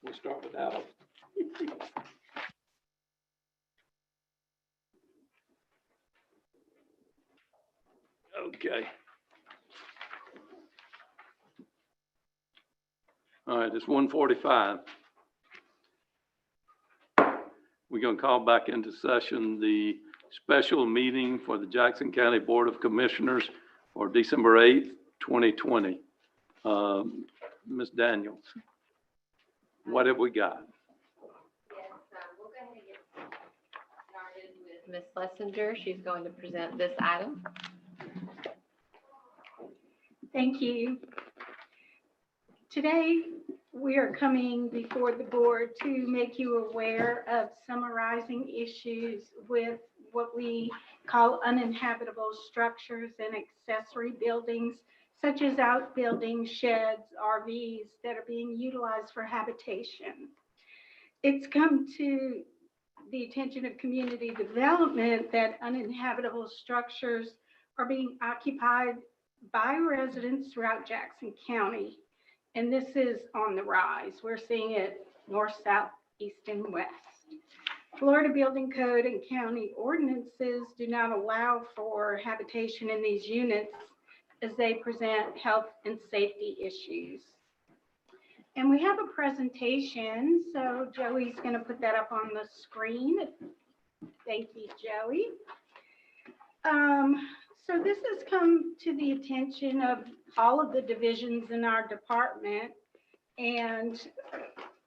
We'll start with Al. Okay. All right, it's 1:45. We're going to call back into session the special meeting for the Jackson County Board of Commissioners for December 8th, 2020. Ms. Daniels, what have we got? Yes, we'll go ahead and get started with Ms. Schlesinger. She's going to present this item. Thank you. Today, we are coming before the board to make you aware of summarizing issues with what we call uninhabitable structures and accessory buildings, such as outbuildings, sheds, RVs that are being utilized for habitation. It's come to the attention of community development that uninhabitable structures are being occupied by residents throughout Jackson County. And this is on the rise. We're seeing it north, south, east, and west. Florida Building Code and county ordinances do not allow for habitation in these units as they present health and safety issues. And we have a presentation, so Joey's going to put that up on the screen. Thank you, Joey. So this has come to the attention of all of the divisions in our department, and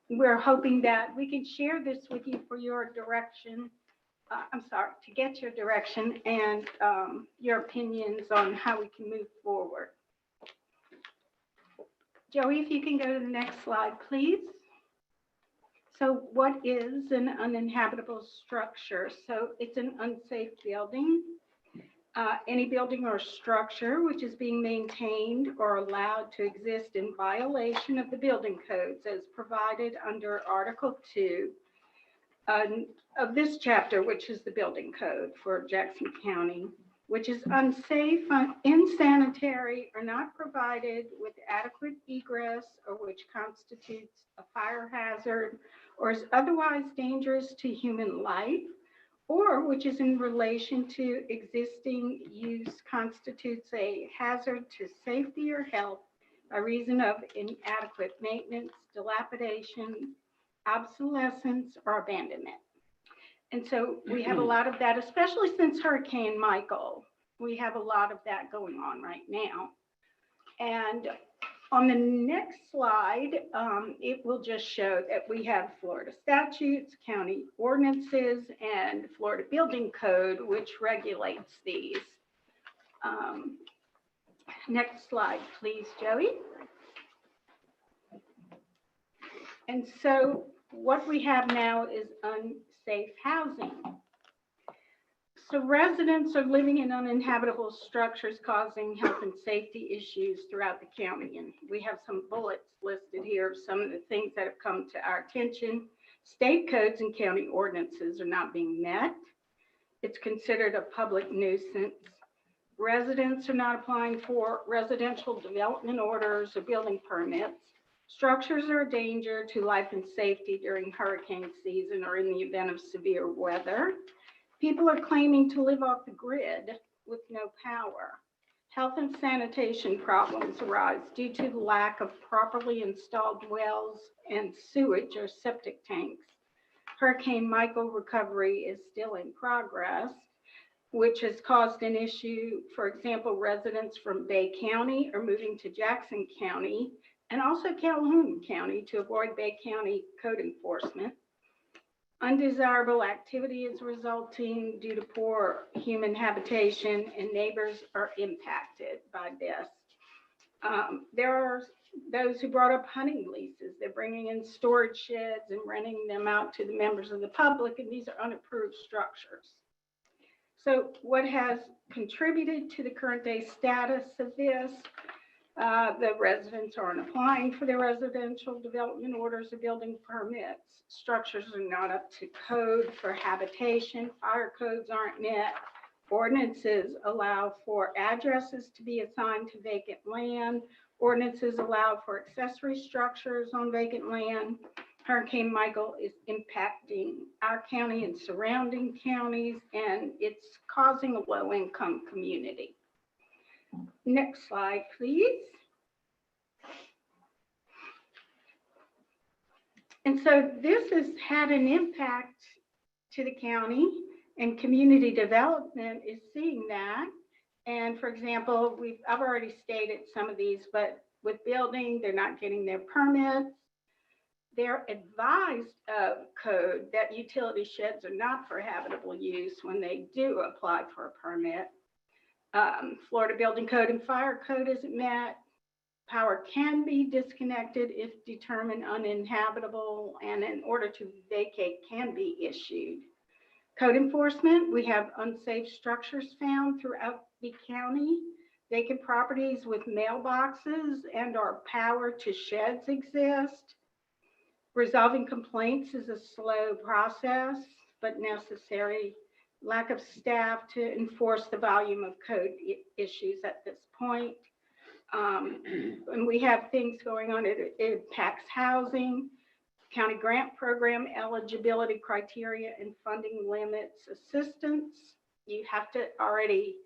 we're hoping that we can share this with you for your direction. To get your direction and your opinions on how we can move forward. Joey, if you can go to the next slide, please. So what is an uninhabitable structure? So it's an unsafe building. Any building or structure which is being maintained or allowed to exist in violation of the building codes as provided under Article 2 of this chapter, which is the building code for Jackson County, which is unsafe, insanitary, or not provided with adequate egress, or which constitutes a fire hazard, or is otherwise dangerous to human life, or which is in relation to existing use constitutes a hazard to safety or health by reason of inadequate maintenance, dilapidation, obsolescence, or abandonment. And so we have a lot of that, especially since Hurricane Michael. We have a lot of that going on right now. And on the next slide, it will just show that we have Florida statutes, county ordinances, and Florida Building Code, which regulates these. Next slide, please, Joey. And so what we have now is unsafe housing. So residents are living in uninhabitable structures causing health and safety issues throughout the county. And we have some bullets listed here of some of the things that have come to our attention. State codes and county ordinances are not being met. It's considered a public nuisance. Residents are not applying for residential development orders or building permits. Structures are a danger to life and safety during hurricane season or in the event of severe weather. People are claiming to live off the grid with no power. Health and sanitation problems arise due to the lack of properly installed wells and sewage or septic tanks. Hurricane Michael recovery is still in progress, which has caused an issue. For example, residents from Bay County are moving to Jackson County and also Calhoun County to avoid Bay County code enforcement. Undesirable activity is resulting due to poor human habitation, and neighbors are impacted by this. There are those who brought up hunting leases. They're bringing in storage sheds and renting them out to the members of the public, and these are unapproved structures. So what has contributed to the current day status of this? The residents aren't applying for their residential development orders or building permits. Structures are not up to code for habitation. Fire codes aren't met. Ordinances allow for addresses to be assigned to vacant land. Ordinances allow for accessory structures on vacant land. Hurricane Michael is impacting our county and surrounding counties, and it's causing a low-income community. Next slide, please. And so this has had an impact to the county, and community development is seeing that. And for example, I've already stated some of these, but with building, they're not getting their permits. They're advised of code that utility sheds are not for habitable use when they do apply for a permit. Florida Building Code and Fire Code isn't met. Power can be disconnected if determined uninhabitable, and an order to vacate can be issued. Code enforcement, we have unsafe structures found throughout the county. Vacant properties with mailboxes and/or power to sheds exist. Resolving complaints is a slow process, but necessary. Lack of staff to enforce the volume of code issues at this point. And we have things going on. It impacts housing, county grant program eligibility criteria and funding limits, assistance. You have to already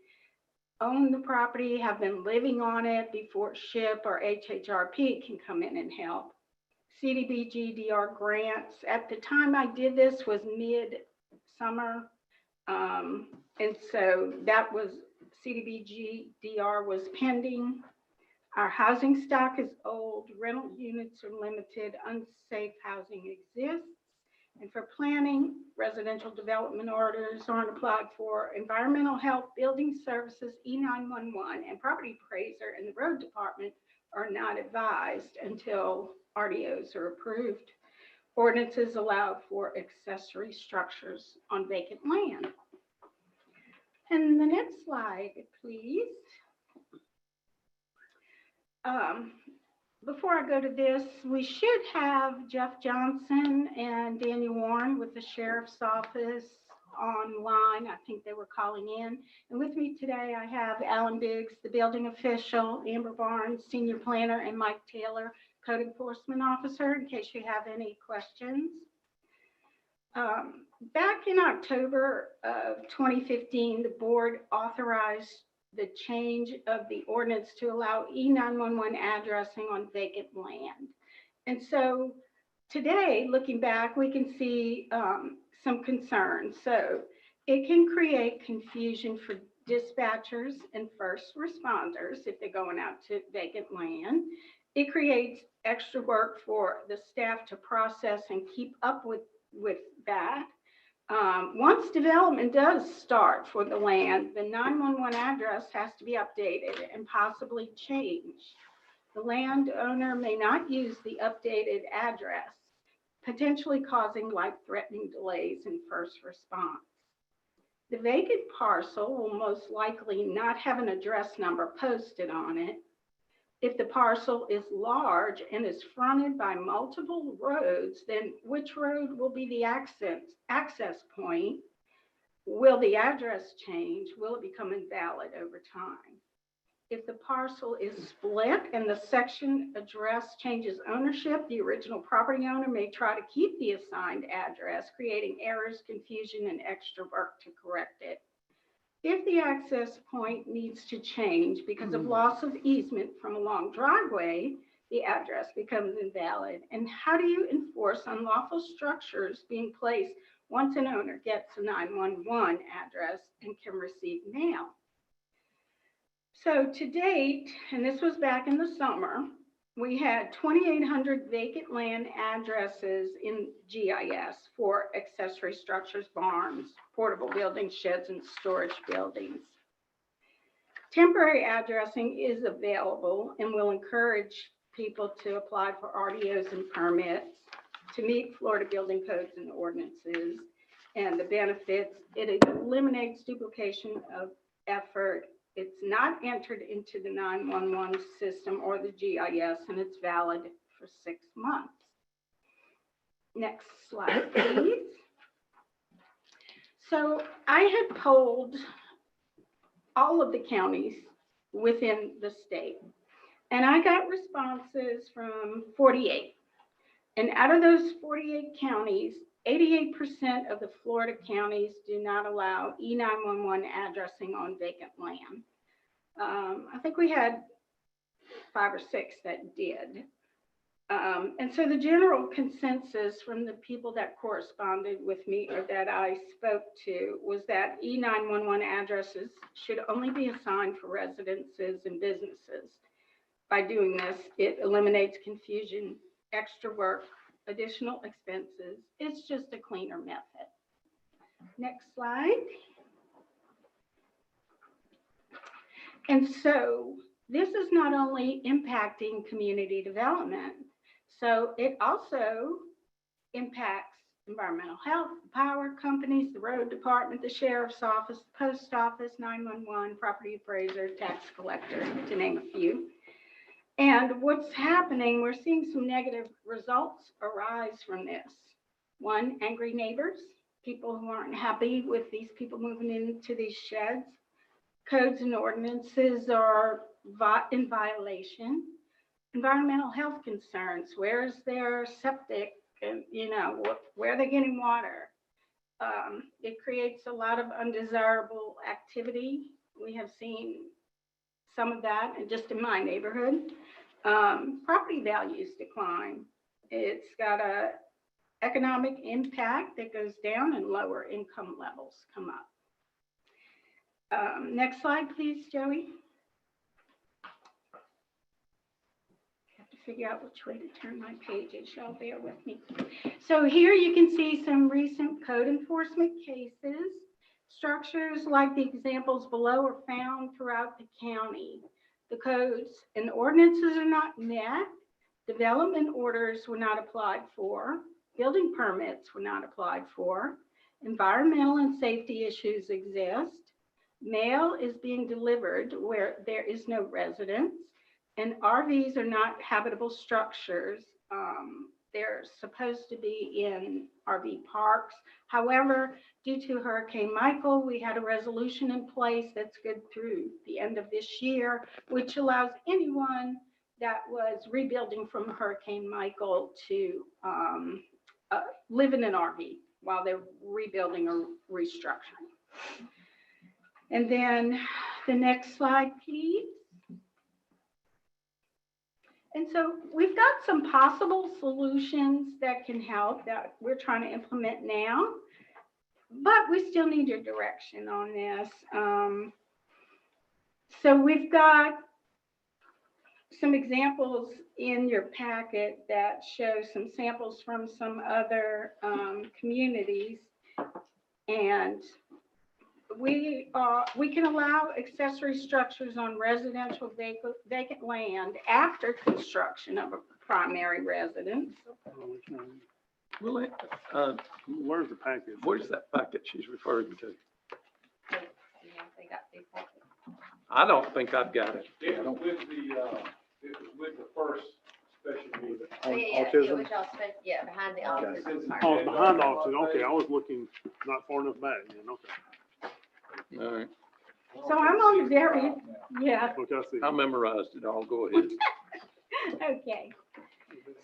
own the property, have been living on it before SHIP or HHRP can come in and help. CDBG-DR grants. At the time I did this was mid-summer. And so that was CDBG-DR was pending. Our housing stock is old, rental units are limited, unsafe housing exists. And for planning, residential development orders aren't applied for. Environmental health, building services, E911, and property appraiser and the road department are not advised until RDOs are approved. Ordinances allow for accessory structures on vacant land. And the next slide, please. Before I go to this, we should have Jeff Johnson and Daniel Warren with the Sheriff's Office online. I think they were calling in. And with me today, I have Alan Biggs, the building official, Amber Barnes, senior planner, and Mike Taylor, code enforcement officer, in case you have any questions. Back in October of 2015, the board authorized the change of the ordinance to allow E911 addressing on vacant land. And so today, looking back, we can see some concerns. So it can create confusion for dispatchers and first responders if they're going out to vacant land. It creates extra work for the staff to process and keep up with that. Once development does start for the land, the 911 address has to be updated and possibly changed. The landowner may not use the updated address, potentially causing life-threatening delays in first response. The vacant parcel will most likely not have an address number posted on it. If the parcel is large and is fronted by multiple roads, then which road will be the access point? Will the address change? Will it become invalid over time? If the parcel is split and the section address changes ownership, the original property owner may try to keep the assigned address, creating errors, confusion, and extra work to correct it. If the access point needs to change because of loss of easement from a long driveway, the address becomes invalid. And how do you enforce unlawful structures being placed once an owner gets a 911 address and can receive mail? So to date, and this was back in the summer, we had 2,800 vacant land addresses in GIS for accessory structures, barns, portable buildings, sheds, and storage buildings. Temporary addressing is available and will encourage people to apply for RDOs and permits to meet Florida building codes and ordinances. And the benefits, it eliminates duplication of effort. It's not entered into the 911 system or the GIS, and it's valid for 6 months. Next slide, please. So I had polled all of the counties within the state, and I got responses from 48. And out of those 48 counties, 88% of the Florida counties do not allow E911 addressing on vacant land. I think we had 5 or 6 that did. And so the general consensus from the people that corresponded with me or that I spoke to was that E911 addresses should only be assigned for residences and businesses. By doing this, it eliminates confusion, extra work, additional expenses. It's just a cleaner method. Next slide. And so this is not only impacting community development, so it also impacts environmental health, the power companies, the road department, the sheriff's office, post office, 911, property appraiser, tax collector, to name a few. And what's happening, we're seeing some negative results arise from this. One, angry neighbors, people who aren't happy with these people moving into these sheds. Codes and ordinances are in violation. Environmental health concerns, where's their septic, and where are they getting water? It creates a lot of undesirable activity. We have seen some of that just in my neighborhood. Property values decline. It's got a economic impact that goes down and lower income levels come up. Next slide, please, Joey. I have to figure out which way to turn my pages. Y'all bear with me. So here you can see some recent code enforcement cases. Structures like the examples below are found throughout the county. The codes and ordinances are not met. Development orders were not applied for. Building permits were not applied for. Environmental and safety issues exist. Mail is being delivered where there is no residence, and RVs are not habitable structures. They're supposed to be in RV parks. However, due to Hurricane Michael, we had a resolution in place that's good through the end of this year, which allows anyone that was rebuilding from Hurricane Michael to live in an RV while they're rebuilding or restructuring. And then the next slide, please. And so we've got some possible solutions that can help that we're trying to implement now, but we still need your direction on this. So we've got some examples in your packet that show some samples from some other communities, and we can allow accessory structures on residential vacant land after construction of a primary residence. Well, Where's the package? where's that packet she's referring to? They got these packets. I don't think I've got it. It was with the first special meeting. On Yeah, autism? which I'll spend, behind the office. Oh, it's behind autism. Okay, I was looking not far enough back then. Okay. All right, So I'm on the very, yeah, Okay, I see. I memorized it all. Go ahead. okay.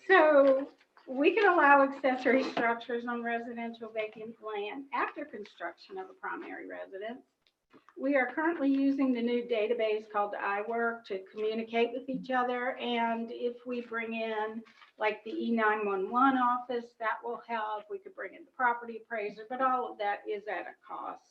So we can allow accessory structures on residential vacant land after construction of a primary residence. We are currently using the new database called iWork to communicate with each other. And if we bring in like the E911 office, that will help. We could bring in the property appraiser, but all of that is at a cost.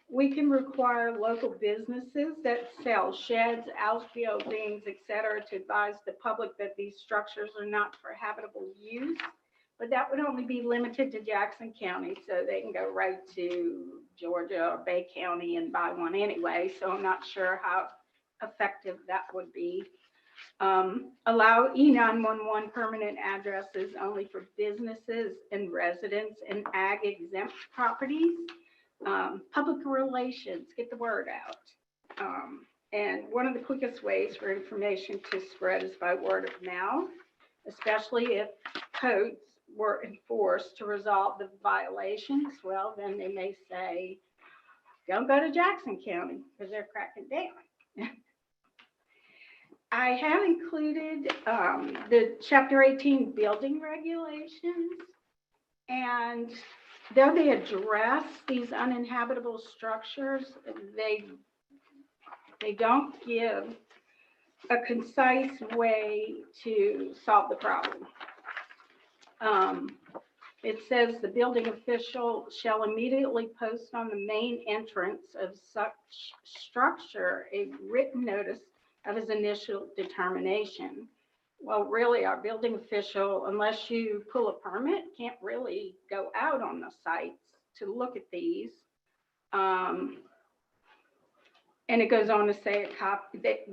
We can require local businesses that sell sheds, outbuildings, et cetera, to advise the public that these structures are not for habitable use. But that would only be limited to Jackson County, so they can go right to Georgia or Bay County and buy one anyway. So I'm not sure how effective that would be. Allow E911 permanent addresses only for businesses and residents and ag exempt properties. Public relations, get the word out. And one of the quickest ways for information to spread is by word of mouth, especially if codes were enforced to resolve the violations. Well, then they may say, don't go to Jackson County because they're cracking down. I have included the Chapter 18 building regulations. And though they address these uninhabitable structures, they don't give a concise way to solve the problem. It says the building official shall immediately post on the main entrance of such structure a written notice of his initial determination. Well, really, our building official, unless you pull a permit, can't really go out on the sites to look at these. And it goes on to say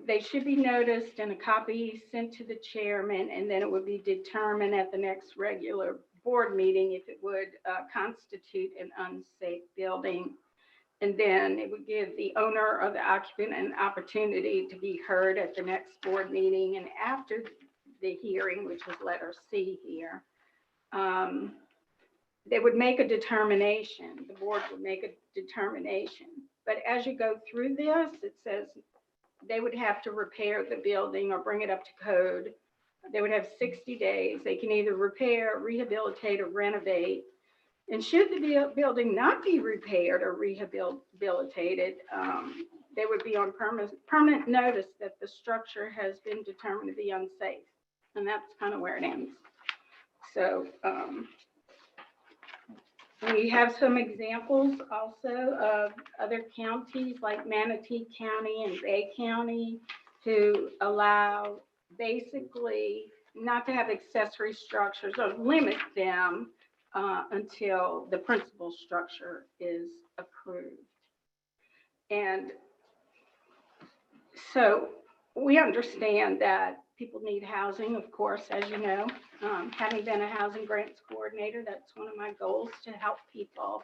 they should be noticed and a copy sent to the chairman, and then it would be determined at the next regular board meeting if it would constitute an unsafe building. And then it would give the owner or the occupant an opportunity to be heard at the next board meeting. And after the hearing, which is letter C here, they would make a determination. The board would make a determination. But as you go through this, it says they would have to repair the building or bring it up to code. They would have 60 days. They can either repair, rehabilitate, or renovate. And should the building not be repaired or rehabilitated, they would be on permanent notice that the structure has been determined to be unsafe. And that's kind of where it ends. So we have some examples also of other counties like Manatee County and Bay County who allow basically not to have accessory structures or limit them until the principal structure is approved. And so we understand that people need housing, of course, as you know. Having been a housing grants coordinator, that's one of my goals, to help people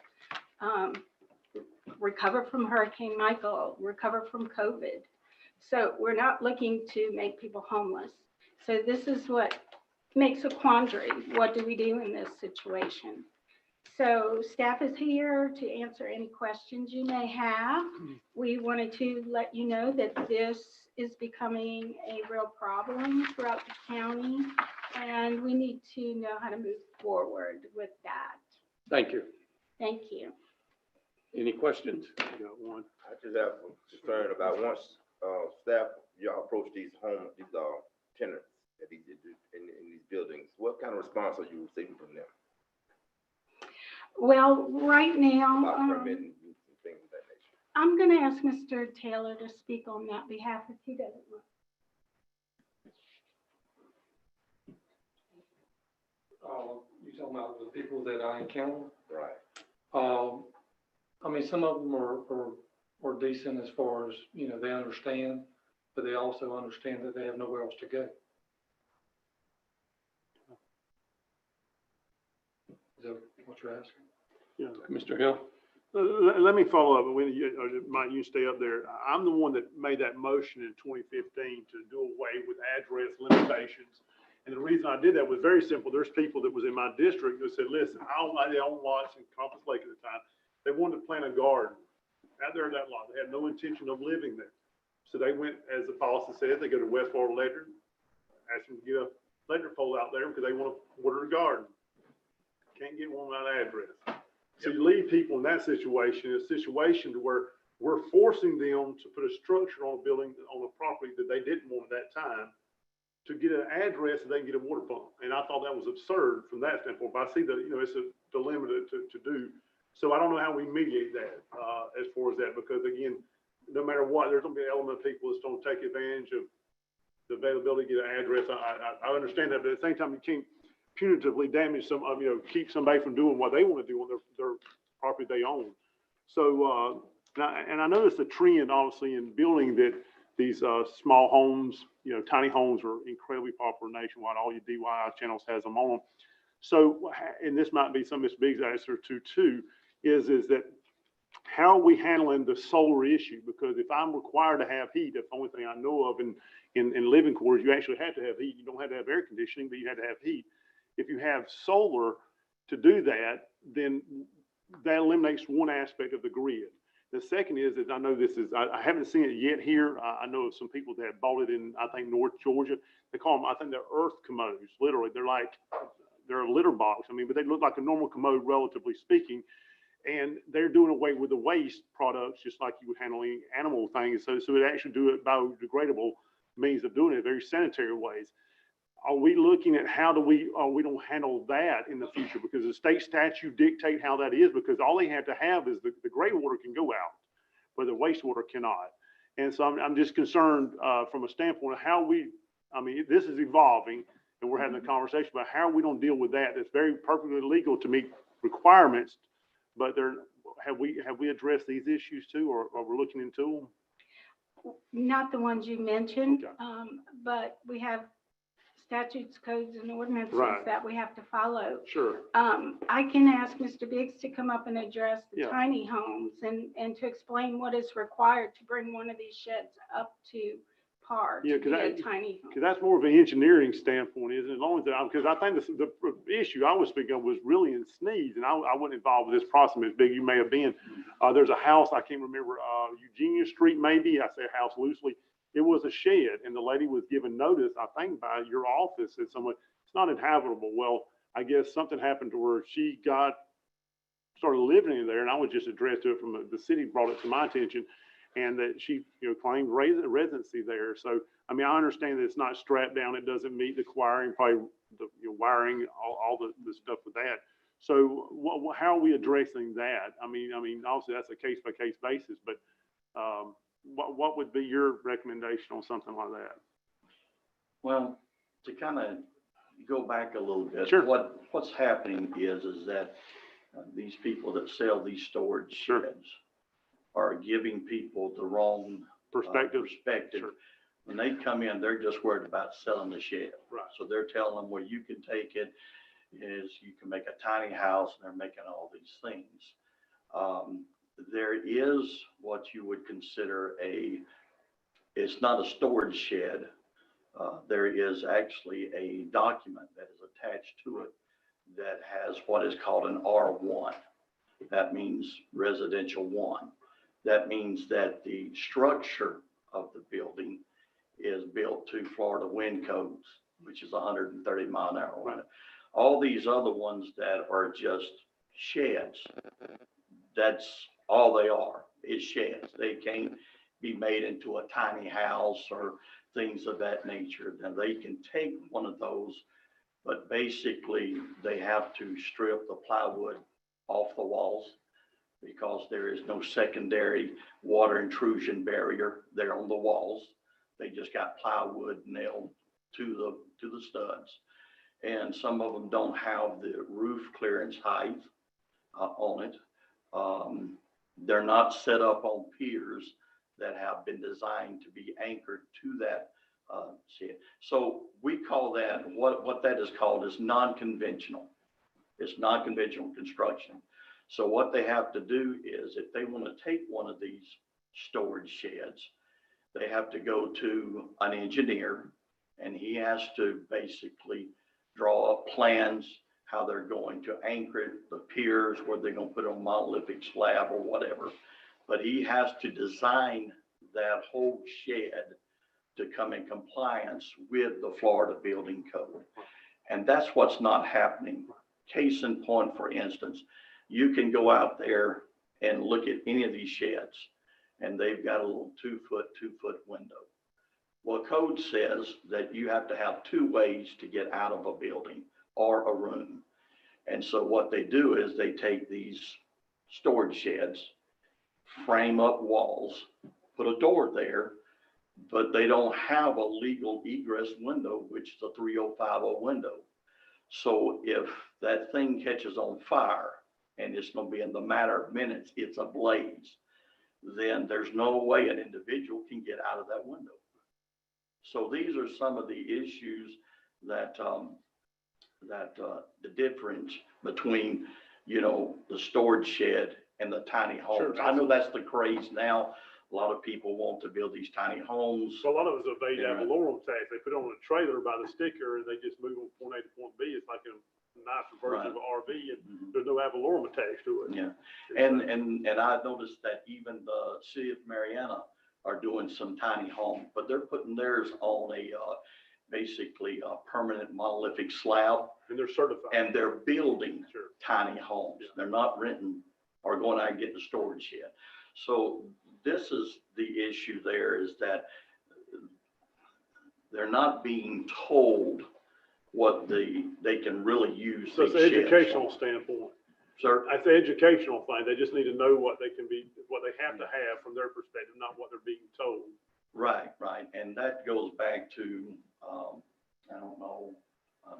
recover from Hurricane Michael, recover from COVID. So we're not looking to make people homeless. So this is what makes a quandary. What do we do in this situation? So staff is here to answer any questions you may have. We wanted to let you know that this is becoming a real problem throughout the county, and we need to know how to move forward with that. Thank you. Thank you. Any questions? I got one. I just have a concern about once staff, y'all approach these tenants at these, in these buildings, what kind of response are you receiving from them? Well, right now, About permitting and things of that nature. I'm going to ask Mr. Taylor to speak on that behalf if he doesn't mind. You talking about the people that I encounter? Right. I mean, some of them are decent as far as, you know, they understand, but they also understand that they have nowhere else to go. Is that what you're asking? Yeah. Mr. Hill? Let me follow up. Mike, you stay up there. I'm the one that made that motion in 2015 to do away with address limitations. And the reason I did that was very simple. There's people that was in my district that said, listen, I own lots in Compass Lake at the time. They wanted to plant a garden out there in that lot. They had no intention of living there. So they went, as the policy said, they go to West Florida Electric, ask them to get a electric pole out there because they want to water a garden. Can't get one without an address. So you leave people in that situation, a situation where we're forcing them to put a structure on a building, on a property that they didn't want at that time, to get an address so they can get a water pump. And I thought that was absurd from that standpoint, but I see that, you know, it's a dilemma to do. So I don't know how we mediate that as far as that, because again, no matter what, there's going to be an element of people that's going to take advantage of the availability to get an address. I understand that, but at the same time, you can't punitively damage some, you know, keep somebody from doing what they want to do on their property they own. So, and I noticed a trend, obviously, in building that these small homes, you know, tiny homes are incredibly popular nationwide. All your DIY channels has them on them. So, and this might be some of Ms. Big's answer to too, is that how are we handling the solar issue? Because if I'm required to have heat, that's the only thing I know of in living quarters, you actually have to have heat. You don't have to have air conditioning, but you have to have heat. If you have solar to do that, then that eliminates one aspect of the grid. The second is I know this is, I haven't seen it yet here. I know of some people that have bought it in, I think, North Georgia. They call them, I think they're earth commodes, literally. They're a litter box. I mean, but they look like a normal commode, relatively speaking. And they're doing away with the waste products, just like you would handle any animal things. So it actually do it biodegradable means of doing it, very sanitary ways. Are we looking at how we don't handle that in the future? Because the state statute dictate how that is, because all they have to have is the gray water can go out, but the wastewater cannot. And so I'm just concerned from a standpoint of how this is evolving and we're having a conversation about how we don't deal with that. It's very perfectly legal to meet requirements, but have we addressed these issues too, or we're looking into them? Not the ones you mentioned, Okay. but we have statutes, codes, and ordinances Right. that we have to follow. Sure. I can ask Mr. Biggs to come up and address the Yeah. tiny homes and to explain what is required to bring one of these sheds up to par Yeah, to be a tiny home. Because that's more of an engineering standpoint, isn't it? As long as, because I think the issue I was speaking of was really in Sneeze, and I wasn't involved with this process as big you may have been. There's a house, I can't remember, Eugenia Street maybe, I say a house loosely. It was a shed, and the lady was given notice, I think by your office, that someone, it's not inhabitable. Well, I guess something happened to where she started living in there, and I was just addressed to it from the city, brought it to my attention, and that she, claimed residency there. So, I mean, I understand that it's not strapped down. It doesn't meet the wiring, probably the wiring, all the stuff with that. So how are we addressing that? I mean, obviously that's a case by case basis, but, what would be your recommendation on something like that? Well, to kind of go back a little bit, Sure. what's happening is that these people that sell these storage Sure. sheds are giving people the wrong Perspective? perspective. Sure. When they come in, they're just worried about selling the shed. Right. So they're telling them, well, you can take it, is you can make a tiny house, and they're making all these things. There is what you would consider it's not a storage shed. There is actually a document that is attached to it that has what is called an R1. That means residential 1. That means that the structure of the building is built to Florida wind codes, which is 130 mile an hour. Right. All these other ones that are just sheds, that's all they are, is sheds. They can't be made into a tiny house or things of that nature. Then they can take one of those, but basically they have to strip the plywood off the walls because there is no secondary water intrusion barrier there on the walls. They just got plywood nailed to the studs. And some of them don't have the roof clearance height on it. They're not set up on piers that have been designed to be anchored to that shed. So we call that, what that is called is non-conventional. It's non-conventional construction. So what they have to do is if they want to take one of these storage sheds, they have to go to an engineer, and he has to basically draw up plans how they're going to anchor it, the piers, where they're going to put a monolithic slab or whatever. But he has to design that whole shed to come in compliance with the Florida Building Code. And that's what's not happening. Case in point, for instance, you can go out there and look at any of these sheds, and they've got a little 2-foot window. Well, code says that you have to have 2 ways to get out of a building or a room. And so what they do is they take these storage sheds, frame up walls, put a door there, but they don't have a legal egress window, which is a 3050 window. So if that thing catches on fire, and it's going to be in the matter of minutes, it's ablaze, then there's no way an individual can get out of that window. So these are some of the issues that the difference between, the storage shed and the tiny homes. Sure. I know that's the craze now. A lot of people want to build these tiny homes. So a lot of us obey ad valorem tax. They put it on a trailer by the sticker, and they just move from point A to point B. It's like a nicer version of an RV, and Mhm. there's no ad valorem attached to it. Yeah, and I noticed that even the city of Mariana are doing some tiny homes, but they're putting theirs on a, basically a permanent monolithic slab, And they're certified. and they're building Sure. tiny homes. Yeah. They're not renting or going out and getting a storage shed. So this is the issue there, is that they're not being told what they can really use So it's these an sheds educational for. standpoint. Sir? That's the educational thing. They just need to know what they have to have from their perspective, not what they're being told. Right, and that goes back to, I don't know,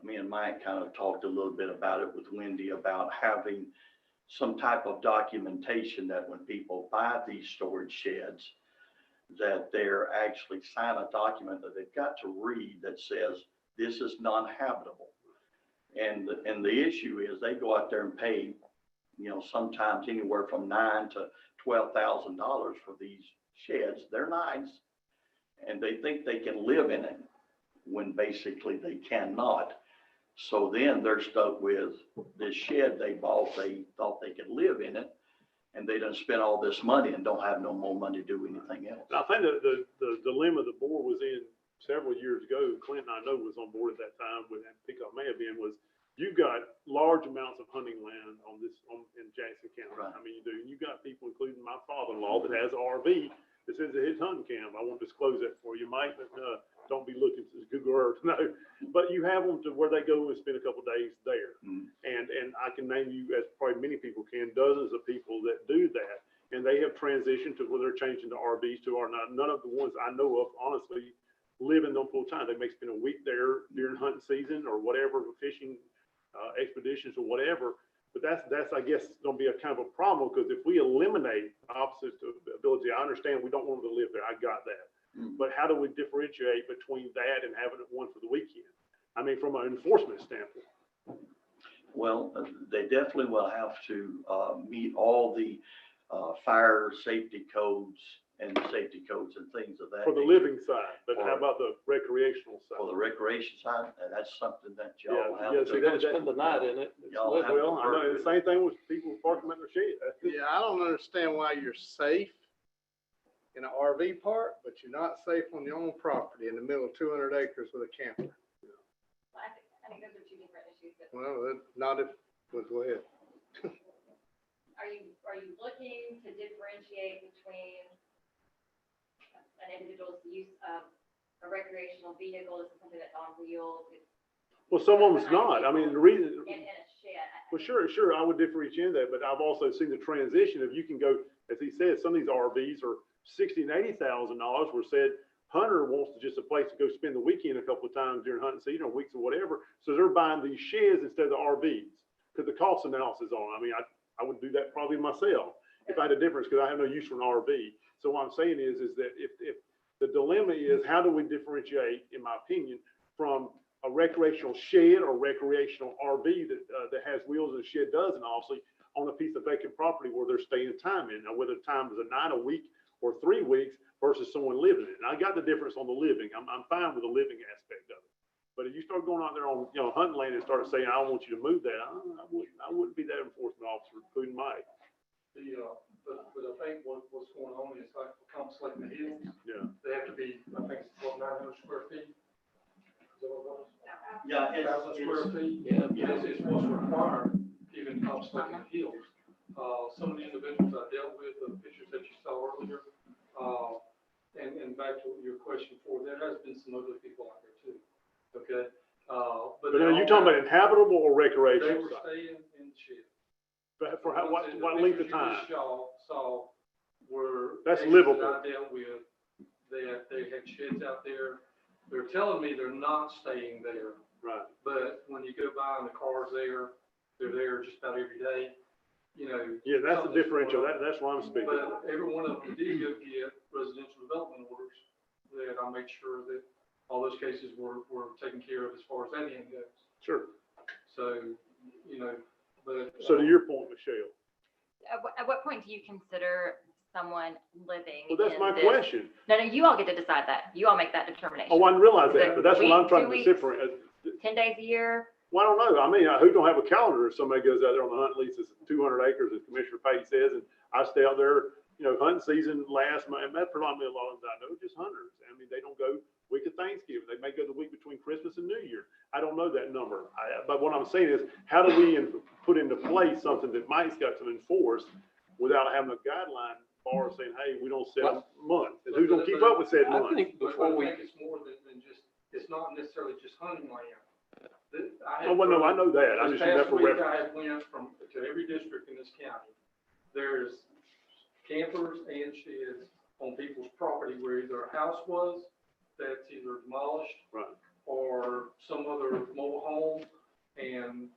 me and Mike kind of talked a little bit about it with Wendy about having some type of documentation that when people buy these storage sheds, that they're actually sign a document that they've got to read that says, this is non-habitable. And the issue is they go out there and pay, sometimes anywhere from $9,000 to $12,000 for these sheds. They're nice. And they think they can live in it when basically they cannot. So then they're stuck with this shed they bought. They thought they could live in it, and they done spent all this money and don't have no more money to do anything else. And I think that the dilemma the board was in several years ago, Clinton, I know, was on board at that time, with that pickup may have been, was you've got large amounts of hunting land in Jackson County. Right. I mean, you do. You've got people, including my father-in-law, that has an RV that says it's his hunting camp. I won't disclose that for you, Mike, but don't be looking to Google Earth. No, but you have them to where they go and spend a couple of days there. Mhm. And I can name you, as probably many people can, dozens of people that do that. And they have transitioned to where they're changing to RVs to, or not. None of the ones I know of, honestly, live in them full time. They may spend a week there during hunting season or whatever, fishing expeditions or whatever. But that's I guess going to be a kind of a problem, because if we eliminate opposite ability, I understand we don't want them to live there. I got that. Mhm. But how do we differentiate between that and having one for the weekend? I mean, from an enforcement standpoint. Well, they definitely will have to meet all the fire safety codes and safety codes and things of that. For the nature. living side, but how about the recreational side? For the recreation side, that's something that y'all Yeah, have yeah, to. so They're gonna spend the night in it. Y'all have to Well, I know, work the same thing with people parking in their shed. Yeah, I don't understand why you're safe in an RV park, but you're not safe on your own property in the middle of 200 acres with a camper. I think those are two different issues. But Well, not if, well, go ahead. are you looking to differentiate between an individual's use of a recreational vehicle, is something that's on wheels, Well, some of them's not. I mean, the reason, in a shed? well, sure, I would differentiate that, but I've also seen the transition of you can go, as he said, some of these RVs are $60,000 and $80,000, where said hunter wants to just a place to go spend the weekend a couple of times during hunting season or weeks or whatever. So they're buying these sheds instead of the RVs because the cost analysis on. I mean, I would do that probably myself if I had a difference, because I have no use for an RV. So what I'm saying is that if the dilemma is, how do we differentiate, in my opinion, from a recreational shed or recreational RV that has wheels and a shed doesn't, obviously, on a piece of vacant property where they're staying time in. Now, whether the time is a night, a week, or 3 weeks versus someone living in it. And I got the difference on the living. I'm fine with the living aspect of it. But if you start going out there on, hunting land and start saying, I want you to move that, I wouldn't be that enforcement officer, including Mike. But I think what's going on is like for comps like the hills, Yeah. they have to be, I think it's 900 square feet. Is that what it was? Yeah, 1,000 square feet. Yeah. It's what's required, even comps like the hills. Some of the individuals I dealt with, the pictures that you saw earlier, and back to your question before, there has been some ugly people out there too, okay? But now you're talking about inhabitable or They recreational? were staying in sheds. But for what The length of pictures you time? just saw were. That's cases livable. that I dealt with, they had sheds out there. They're telling me they're not staying there, Right. but when you go by and the car's there, they're there just about every day, Yeah, that's the something's differential. going on. That's what I'm speaking of. But every one of them did go get residential development orders, that I made sure that all those cases were taken care of as far as that end goes. Sure. So, but. So to your point, Michelle, At what point do you consider someone living? well, that's in my this- question. No, you all get to decide that. You all make that determination. Oh, I didn't realize that, but that's what I'm trying to Weeks, separate. 10 days a year, Well, I don't know. I mean, who don't have a calendar if somebody goes out there on the hunt, leases 200 acres, as Commissioner Pate says, and I stay out there, hunting season lasts, and that's predominantly a lot of them I know, just hunters. I mean, they don't go week of Thanksgiving. They may go the week between Christmas and New Year. I don't know that number. But what I'm saying is, how do we put into place something that Mike's got to enforce without having a guideline bar saying, hey, we don't set a month? And who's going to keep up with said I month? think before we, It's more than just, it's not necessarily just hunting land. Oh, well, no, I know that. I This just use that past for week, reference. I went to every district in this county. There's campers and sheds on people's property where either a house was that's either demolished Right. or some other mobile home. And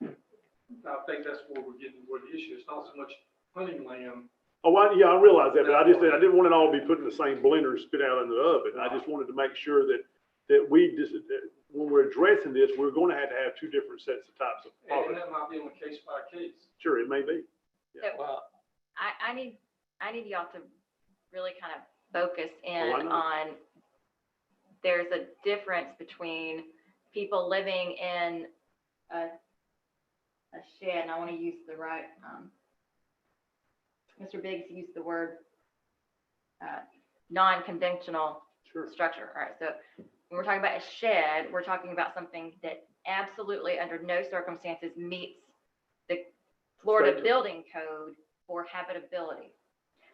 I think that's where where the issue is, not so much hunting land. Oh, yeah, I realize that, but I didn't want it all to be put in the same blender and spit out into the oven. I just wanted to make sure that we just, when we're addressing this, we're going to have two different sets of types of And property. that might be on a case by case. Sure, it may be. well, I need y'all to really kind of focus in Oh, I know. on, there's a difference between people living in a shed, and I want to use the right, Mr. Biggs used the word, non-conventional Sure. structure. All right, so when we're talking about a shed, we're talking about something that absolutely under no circumstances meets the Florida State. Building Code for habitability.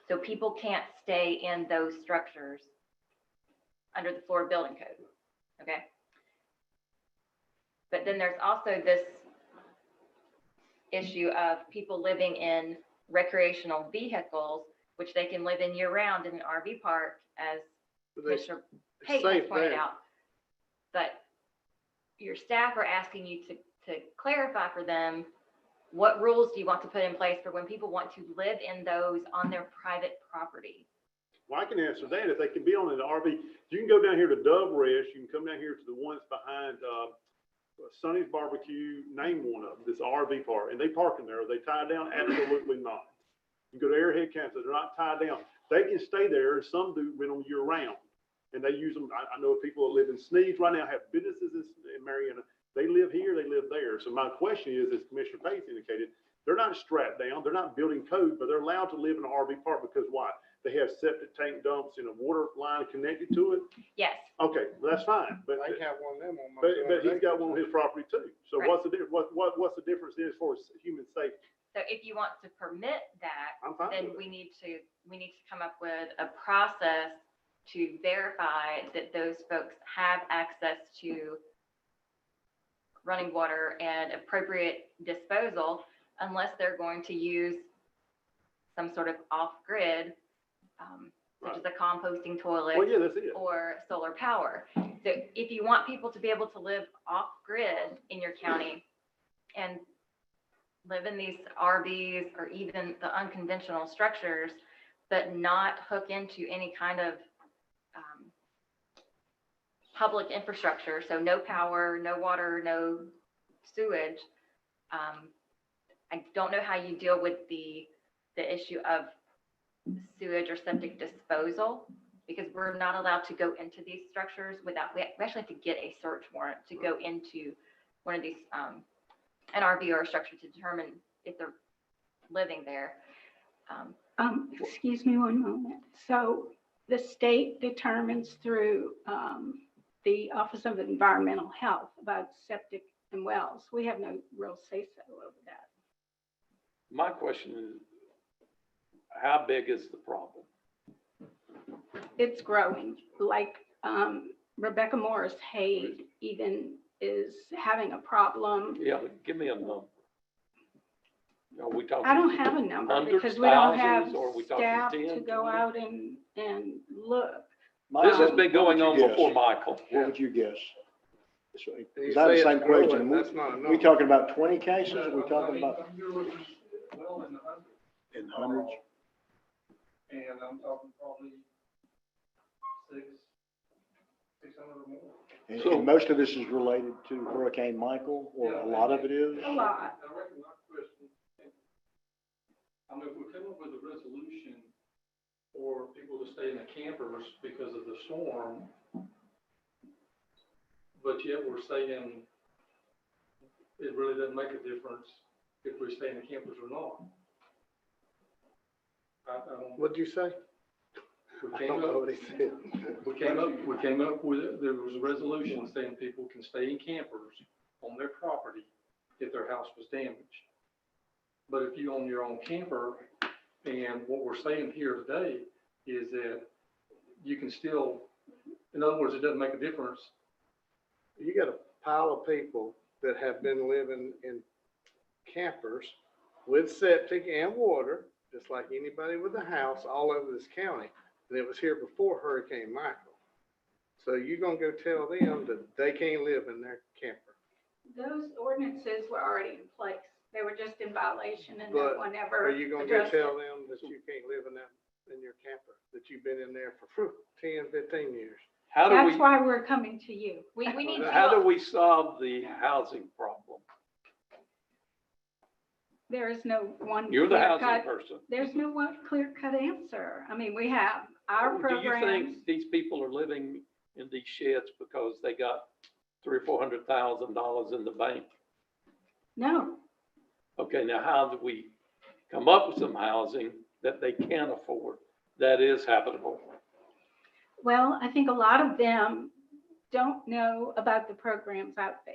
So people can't stay in those structures under the Florida Building Code, okay? But then there's also this issue of people living in recreational vehicles, which they can live in year-round in an RV park, as But they- Commissioner it's Payton has safe pointed there. out. But your staff are asking you to clarify for them, what rules do you want to put in place for when people want to live in those on their private property? Well, I can answer that. If they can be on an RV, you can go down here to Dove Rest, you can come down here to the one that's behind, Sonny's Barbecue, name one of them, this RV park, and they park in there. Are they tied down? Absolutely not. You go to Airhead Campus, they're not tied down. They can stay there, and some do rent them year round. And they use them, I know people that live in Sneeds right now, have businesses in Marietta. They live here, they live there. So my question is, as Commissioner Pate indicated, they're not strapped down, they're not building code, but they're allowed to live in an RV park because why? They have septic tank dumps and a water line connected to it. Yes, Okay, well, that's fine, but, I can have one of them on my. but he's got one on his property too. So Right. what's the difference, what's the difference as far as human safety? so if you want to permit that, I'm fine then with it. we need to come up with a process to verify that those folks have access to running water and appropriate disposal, unless they're going to use some sort of off-grid, such as a composting toilet Well, yeah, that's it. or solar power. So if you want people to be able to live off-grid in your county and live in these RVs or even the unconventional structures, but not hook into any kind of public infrastructure, so no power, no water, no sewage, I don't know how you deal with the issue of sewage or septic disposal, because we're not allowed to go into these structures without, we actually have to get a search warrant to go into one of these, an RV or a structure to determine if they're living there. Excuse me one moment. So the state determines through the Office of Environmental Health about septic and wells. We have no real say-so over that. my question is, how big is the problem? It's growing, like Rebecca Morris Hayde even is having a problem. Yeah, but give me a number. Are we talking? I don't have a number Hundreds, because we don't have thousands, or are we talking staff 10, to go 20? out and look. This has been going on Yes. before Michael. What would you guess? You Is that the say same it's growing, question? That's not enough. We talking about 20 cases? We talking about You're looking well in the hundreds. in hundreds? And I'm talking probably 600 or more. And most of this is related to Hurricane Michael, or a lot of it is? A lot. I reckon my question, I mean, if we come up with a resolution for people to stay in the campers because of the storm, but yet we're saying it really doesn't make a difference if we're staying in campers or not. I don't, What'd you say? we I came don't know up, what he said. we came up with, there was a resolution saying people can stay in campers on their property if their house was damaged. But if you own your own camper, and what we're saying here today is that you can still, in other words, it doesn't make a difference. You got a pile of people that have been living in campers with septic and water, just like anybody with a house all over this county. And it was here before Hurricane Michael. So you're gonna go tell them that they can't live in their camper. Those ordinances were already in place. They were just in violation and But no one ever Are you gonna go addressed tell it. them that you can't live in your camper, that you've been in there for 10, 15 years? How do That's we, why we're coming to you. We need you how do all, we solve the housing problem? There is no one You're the clear housing cut, person. there's no one clear cut answer. I mean, we have our Do you programs. think these people are living in these sheds because they got $300,000 or $400,000 in the bank? No, Okay, now how do we come up with some housing that they can afford, that is habitable? well, I think a lot of them don't know about the programs out there.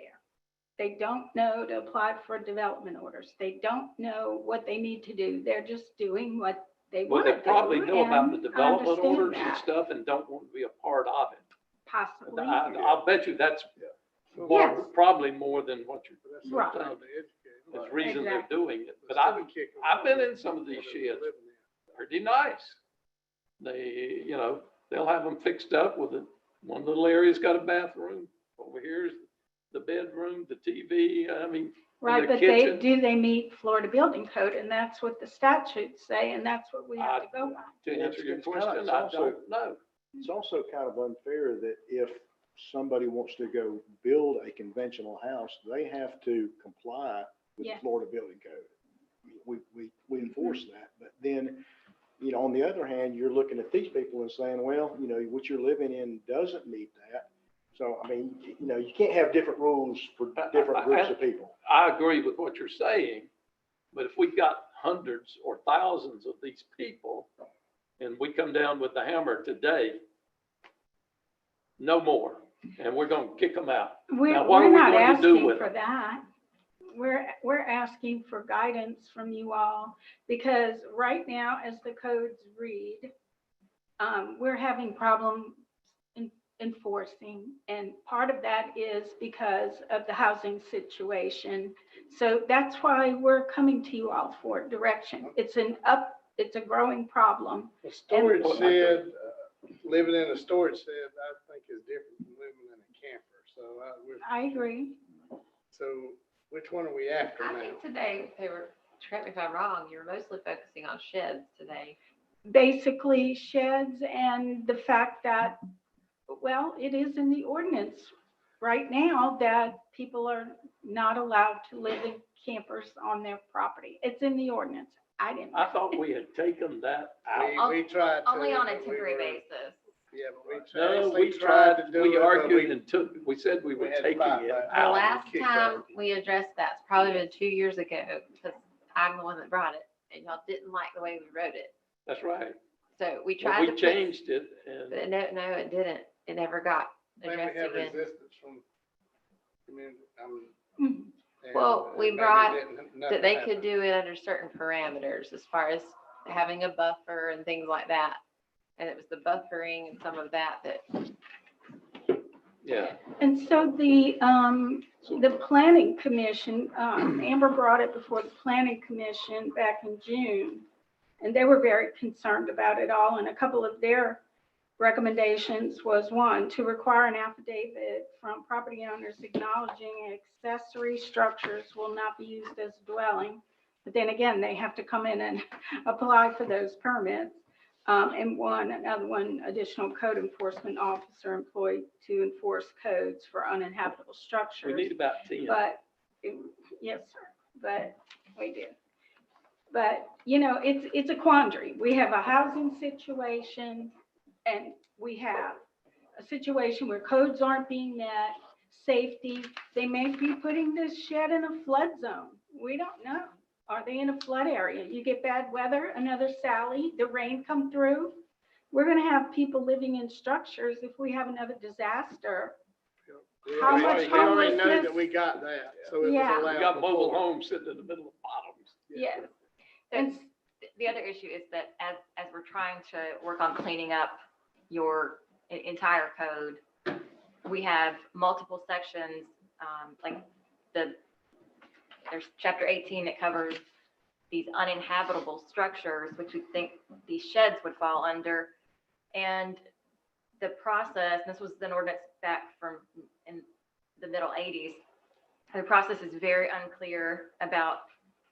They don't know to apply for development orders. They don't know what they need to do. They're just doing what they Well, want to they do. probably know about the and I development understand orders and that, stuff and don't want to be a part of it. Possibly. I'll bet you that's So Yes. probably more than what you're, That's Right. what I'm trying to educate them. is the reason they're Exactly. doing it. But Instead of kicking I've been them in some of these out, sheds, living there. pretty nice. They, they'll have them fixed up with it. One little area's got a bathroom. Over here's the bedroom, the TV, Right, the but kitchen. do they meet Florida Building Code? And that's what the statutes say, and that's what we have to go by. To answer your It's kinda- question, it's I also- don't know. It's also kind of unfair that if somebody wants to go build a conventional house, they have to comply with the Yeah. Florida Building Code. We enforce that, but then, on the other hand, you're looking at these people and saying, well, what you're living in doesn't meet that. So, I mean, you can't have different rules for different groups of people. I agree with what you're saying, but if we got hundreds or thousands of these people and we come down with the hammer today, no more, and we're gonna kick them out. Now, what We're are we not going to do asking with for it? that. We're asking for guidance from you all, because right now, as the codes read, we're having problem enforcing, and part of that is because of the housing situation. So that's why we're coming to you all for direction. It's a growing problem. A storage And- shed, living in a storage shed, I think is different from living in a camper. So I agree. so which one are we after I now? think today, correct me if I'm wrong, you were mostly focusing on sheds today. Basically sheds, and the fact that, well, it is in the ordinance right now that people are not allowed to live in campers on their property. It's in the ordinance. I didn't. I thought we had taken that out. We tried to. only on a but we temporary were- basis. Yeah, but we No, actually we tried to do it. we but argued and we said we we were had to taking fight it back. The out. last kicked time out. we addressed that's probably been 2 years ago, because I'm the one that brought it, and y'all didn't like the way we wrote it. That's right. So we But tried we to put, changed it but and no, it didn't. It never got Maybe we addressed have again. resistance from community. Mhm. And, Well, we maybe brought nothing That they happened. could do it under certain parameters, as far as having a buffer and things like that. And it was the buffering and some of that yeah. And so the planning commission, Amber brought it before the planning commission back in June. And they were very concerned about it all. And a couple of their recommendations was, one, to require an affidavit from property owners acknowledging accessory structures will not be used as a dwelling. But then again, they have to come in and apply for those permits. And another one, additional code enforcement officer employed to enforce codes for uninhabitable structures. We need about 10. But, yes, sir, but we do. But, it's a quandary. We have a housing situation, and we have a situation where codes aren't being met. safety. They may be putting this shed in a flood zone. We don't know. Are they in a flood area? You get bad weather, another Sally, the rain come through. We're gonna have people living in structures if we have another disaster. How much We already know that homelessness? we got that, so it was Yeah. allowed We got mobile before. homes sitting in the middle of bottoms. Yes. And The other issue is that as we're trying to work on cleaning up your entire code, we have multiple sections, like there's chapter 18 that covers these uninhabitable structures, which we think these sheds would fall under. And the process, this was an ordinance back from in the middle 80s. The process is very unclear about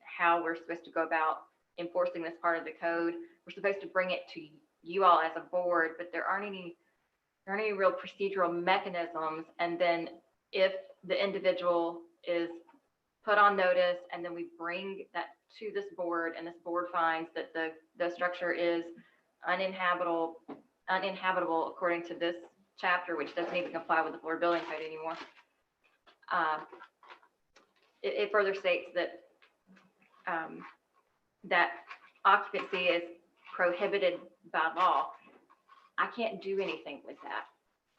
how we're supposed to go about enforcing this part of the code. We're supposed to bring it to you all as a board, but there aren't any real procedural mechanisms. And then if the individual is put on notice and then we bring that to this board and this board finds that the structure is uninhabitable according to this chapter, which doesn't even comply with the Florida Building Code anymore. It further states that that occupancy is prohibited by law. I can't do anything with that.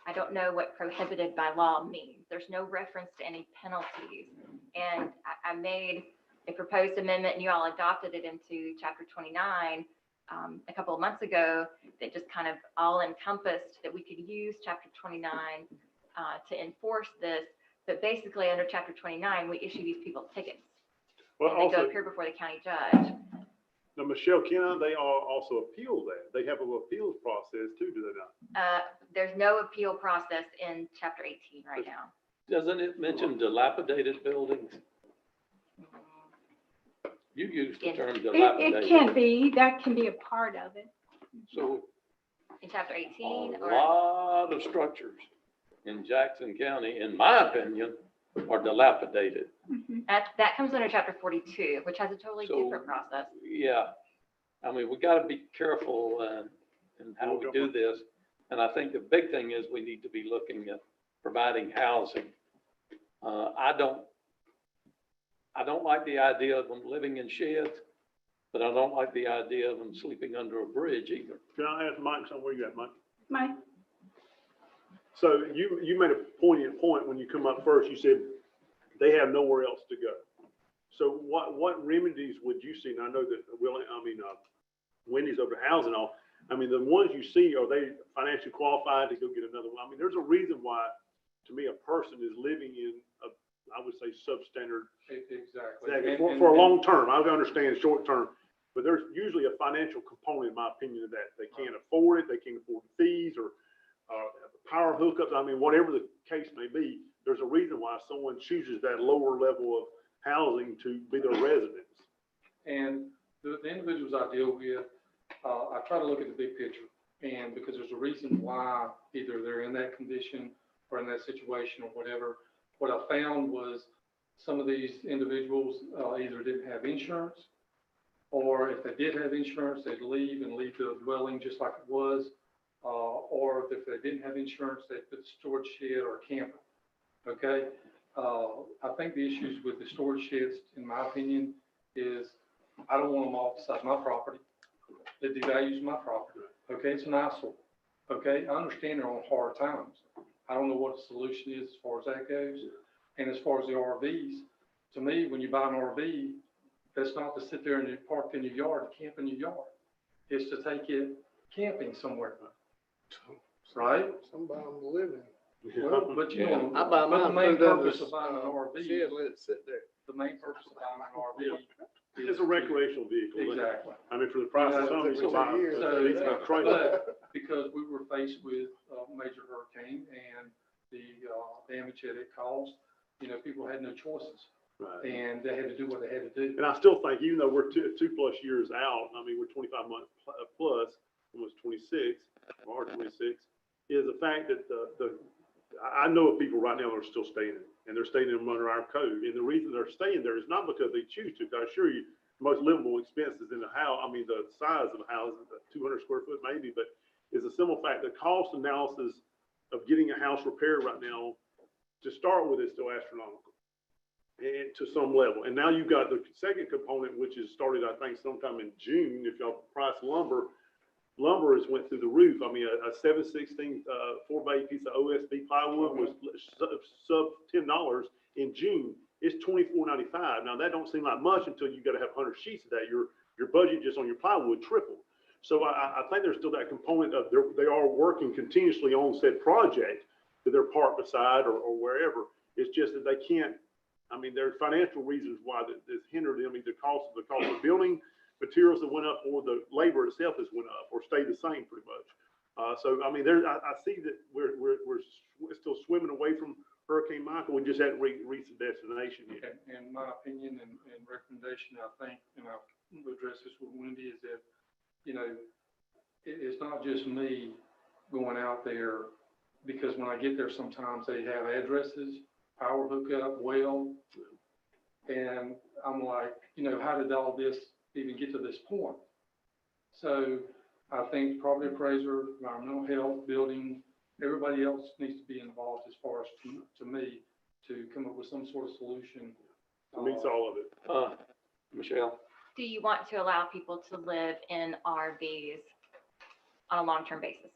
I don't know what prohibited by law means. There's no reference to any penalties. And I made a proposed amendment and you all adopted it into chapter 29 a couple of months ago that just kind of all encompassed that we could use chapter 29 to enforce this. But basically under chapter 29, we issue these people tickets. Well, And they go also, appear before the county judge. now, Michelle, they also appeal that. They have an appeals process too, do they not? There's no appeal process in chapter 18 right now. Doesn't it mention dilapidated buildings? You used the term it dilapidated. can be, that can be a part of it. So In chapter 18 a or lot of structures in Jackson County, in my opinion, are dilapidated. Mhm. that comes under chapter 42, which has a totally So- different process. Yeah, I mean, we got to be careful in how we do this. And I think the big thing is we need to be looking at providing housing. I don't like the idea of them living in sheds, but I don't like the idea of them sleeping under a bridge either. Can I ask Mike something? Where you at, Mike? Mike? So you made a poignant point when you come up first. You said they have nowhere else to go. So what remedies would you see? And I know that Wendy's over housing all. I mean, the ones you see, are they financially qualified to go get another one? I mean, there's a reason why, to me, a person is living in I would say substandard. Exactly. For a long term. I understand short term, but there's usually a financial component, in my opinion, of that. They can't afford it. They can't afford the fees or power hookups. I mean, whatever the case may be, there's a reason why someone chooses that lower level of housing to be their residence. And the individuals I deal with, I try to look at the big picture. And because there's a reason why either they're in that condition or in that situation or whatever. What I found was some of these individuals either didn't have insurance, or if they did have insurance, they'd leave the dwelling just like it was. Or if they didn't have insurance, they'd put a storage shed or a camper. Okay. I think the issues with the storage sheds, in my opinion, is I don't want them off the side of my property. It devalues my property. Okay, it's an eyesore. Okay, I understand they're on hard times. I don't know what the solution is as far as that goes. And as far as the RVs, to me, when you buy an RV, that's not to sit there and park in your yard, camp in your yard. It's to take it camping somewhere. Right? Somebody to live in. Well, but you know, I buy but mine, the main put it under purpose of buying an RV, shed, let it sit there. the main purpose of buying an RV is It's a recreational vehicle. Exactly. I mean, for the price of something, it's a lot. So, It's not crazy. but because we were faced with a major hurricane and the damage that it caused, you know, people had no choices. Right. And they had to do what they had to do. And I still think, even though we're two plus years out, I mean, we're 25 months plus, almost 26, or 26, is the fact that I know of people right now that are still staying in, and they're staying in under our code. And the reason they're staying there is not because they choose to, because I assure you, the most livable expenses in the house, I mean, the size of the house is 200 square foot maybe, but it's a simple fact, the cost analysis of getting a house repaired right now to start with, is still astronomical. And to some level. And now you've got the second component, which is started, I think, sometime in June. If y'all price lumber has went through the roof. I mean, a 7/16 4x8 piece of OSB plywood was sub $10 in June. It's $24.95. Now that don't seem like much until you got to have 100 sheets of that. Your budget just on your plywood tripled. So I think there's still that component of they are working continuously on said project that they're parked beside or wherever. It's just that they can't. I mean, there's financial reasons why this hindered them. I mean, the cost of building materials that went up, or the labor itself has went up or stayed the same pretty much. So I mean, I see that we're still swimming away from Hurricane Michael. We just hadn't reached the destination yet. And my opinion and recommendation, I think, and I'll address this with Wendy, is that, you know, it's not just me going out there, because when I get there, sometimes they have addresses, power hookup, well, and I'm like, you know, how did all this even get to this point? So I think property appraiser, environmental health, building, everybody else needs to be involved as far as, to me, to come up with some sort of solution. Meets all of it. Michelle? Do you want to allow people to live in RVs on a long-term basis?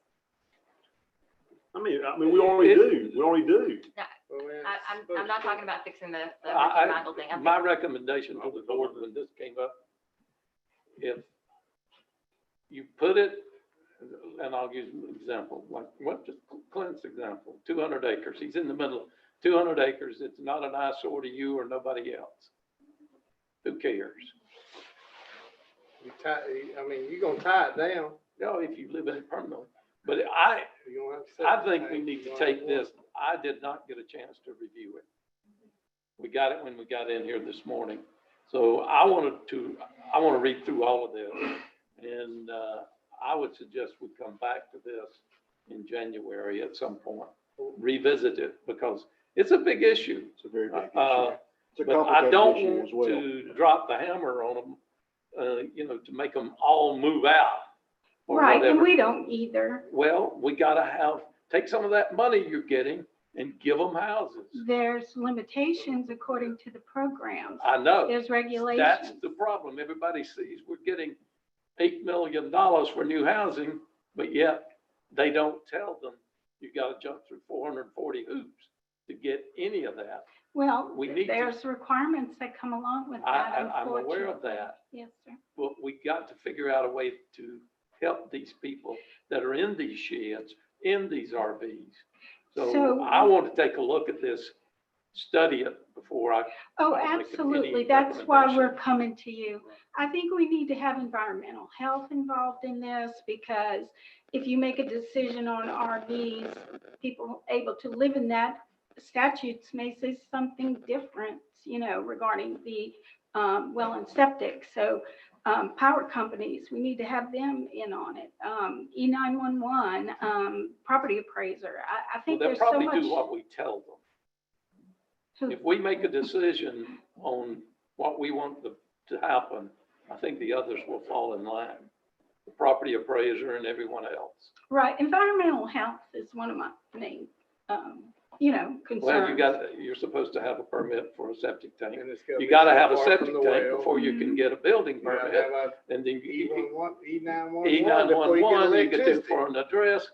I mean, we already do. We already do. I'm not talking about fixing the Michael thing. My recommendation to the board when this came up, if you put it, and I'll use an example, like just Clint's example, 200 acres. He's in the middle of 200 acres. It's not an eyesore to you or nobody else. Who cares? I mean, you're gonna tie it down. No, if you live in it permanently. But You're gonna have to I think we need to take this. I did not get a chance to review it. We got it when we got in here this morning. So I want to read through all of this. And I would suggest we come back to this in January at some point, revisit it, because it's a big issue. It's a very big issue. It's a But I complicated don't issue want as well. to drop the hammer on them, you know, to make them all move out. Or Right, and whatever. we don't either. Well, we gotta take some of that money you're getting and give them houses. There's limitations according to the programs. I know. There's That's regulations. the problem. Everybody sees we're getting $8 million for new housing, but yet they don't tell them you gotta jump through 440 hoops to get any of that. Well, We need to- there's requirements that come along with that, I'm aware of unfortunately. that, Yes, sir. but we got to figure out a way to help these people that are in these sheds, in these RVs. So I want to take a look at this, study it before I. Oh, I'll make absolutely. any That's why we're recommendation. coming to you. I think we need to have environmental health involved in this, because if you make a decision on RVs, people able to live in that, statutes may say something different, you know, regarding the well and septic. So power companies, we need to have them in on it. E911, property appraiser. I Well, think they'll there's so probably much. do what we tell them. Who- If we make a decision on what we want to happen, I think the others will fall in line. The property appraiser and everyone else. Right, environmental health is one of my main, you know, concerns. Well, you're supposed to have a permit for a septic tank. And it's You be gotta have a far septic from the tank well. before you can get a building You gotta permit. have a And then E911 before you get E911, you get to electricity. for an address.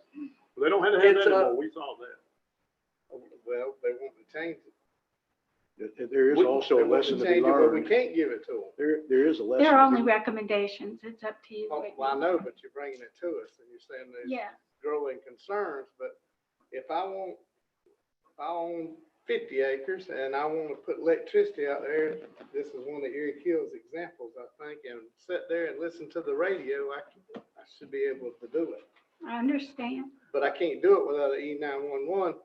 They don't have to have It's that a- anymore. We saw that. Well, they want to change it. There is We- also They a want to lesson to be change it, but we learned. can't give it to them. There is a lesson. They're to only be- recommendations. It's up to you. Oh, what well, I you- know, but you're bringing it to us and you're saying there's Yeah, growing concerns, but if I own 50 acres and I want to put electricity out there, this is one of Erie Kill's examples, I think, and sit there and listen to the radio, I should be able to do it. I understand. But I can't do it without an E911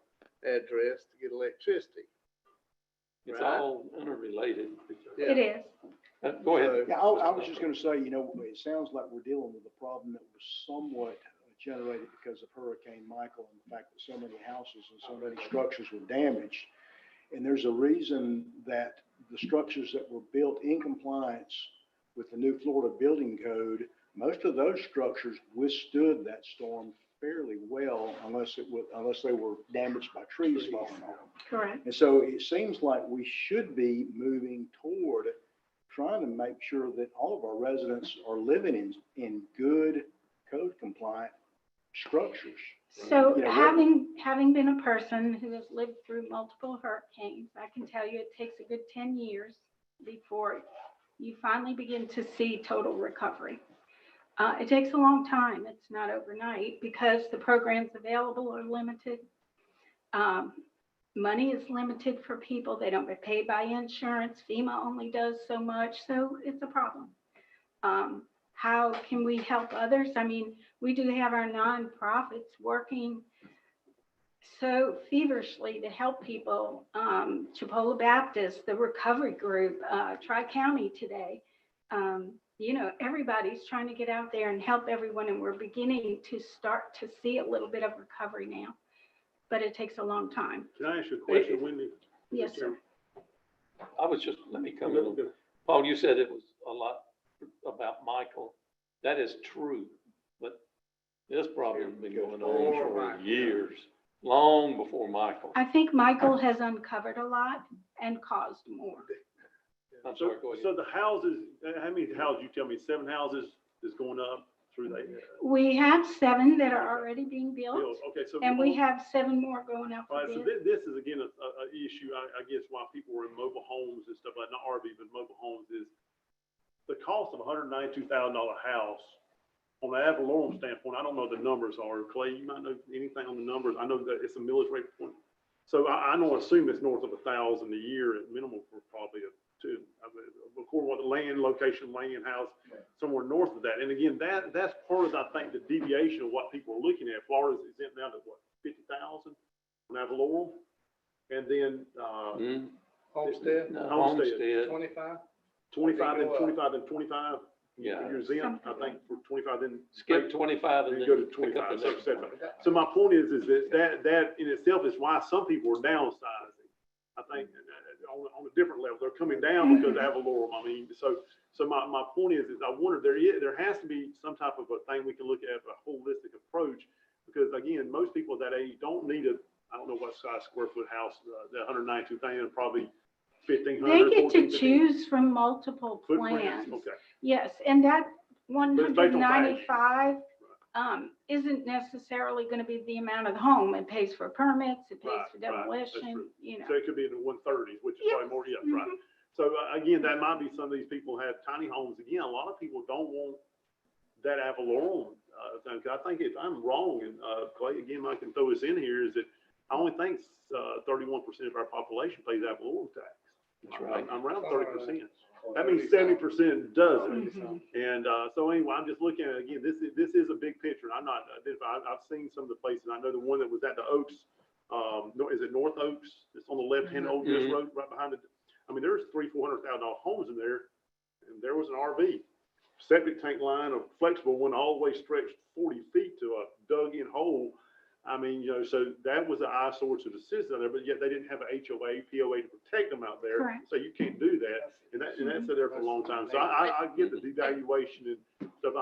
address to get electricity. It's Right. all interrelated. Yeah. It is. Go ahead. Yeah, I was just gonna say, you know, it sounds like we're dealing with a problem that was somewhat generated because of Hurricane Michael and the fact that so many houses and so many structures were damaged. And there's a reason that the structures that were built in compliance with the new Florida building code, most of those structures withstood that storm fairly well unless they were damaged by trees falling on them. Correct. And so it seems like we should be moving toward trying to make sure that all of our residents are living in good code compliant structures. So You know, having been a person who has lived through multiple hurricanes, I can tell you it takes a good 10 years before you finally begin to see total recovery. It takes a long time. It's not overnight because the programs available are limited. Money is limited for people. They don't get paid by insurance. FEMA only does so much, so it's a problem. How can we help others? I mean, we do have our nonprofits working so feverishly to help people. Chipola Baptist, the recovery group, Tri-County today. You know, everybody's trying to get out there and help everyone, and we're beginning to start to see a little bit of recovery now, but it takes a long time. Can I ask you a question, Wendy? Yes, sir. Let me come in. Paul, you said it was a lot about Michael. That is true, but this problem has been going on for years, long before Michael. I think Michael has uncovered a lot and caused more. I'm sorry, go ahead. So the houses, how many houses, you tell me, 7 houses is going up through that? We have 7 that are already being built, Okay, so. and we have 7 more going out All for right, so bid. this is again a issue, I guess, why people are in mobile homes and stuff like, not RV, but mobile homes is the cost of $192,000 house. On the ad valorem standpoint, I don't know what the numbers are. Clay, you might know anything on the numbers. I know that it's a millage rate point. So I don't assume it's north of 1,000 a year at minimum for probably according to what the land, location, land, house, somewhere north of that. And again, that's part of, I think, the deviation of what people are looking at. Florida's exempt down to what, 50,000 on ad valorem? And then, Homestead, No, Homestead. 25? 25, then 25, then 25. Yeah. You're exempt, I think, for 25, then. Skip 25 and Then then go to pick up 25. the next So, one. so my point is that in itself is why some people are downsizing. I think on a different level, they're coming down because they have a lower, I mean, so my point is I wonder, there has to be some type of a thing we can look at, a holistic approach, because again, most people at that age don't need I don't know what size square foot house, the 192 thing, probably 1,500. They get to 1,400, choose from multiple footprints. plans. Okay. Yes, and that But it's based on value. 195 isn't necessarily going to be the amount of the home. It pays for permits, it pays Right, for right. That's demolition, true. you know. So it could be in the 130s, which is Yes. probably more, yeah, Mhm. right. So again, that might be some of these people have tiny homes. Again, a lot of people don't want that ad valorem thing. 'Cause I think if I'm wrong, and Clay, again, I can throw this in here, is that I only think 31% of our population pays ad valorem tax. That's right. I'm around 30%. That means 70% doesn't. Mhm. And so anyway, I'm just looking at it again. This is a big picture. I'm not. I've seen some of the places. I know the one that was at the Oaks. Is it North Oaks? It's on the left-hand Old Miss Road, right behind it. I mean, there's $300,000-400,000 homes in there, and there was an RV. Septic tank line, a flexible one, all the way stretched 40 feet to a dug-in hole. I mean, you know, so that was an eyesore to the citizens out there, but yet they didn't have an HOA, POA to protect them out there. Correct. So you can't do that. And that's been there for a long time. So I get the devaluation and stuff.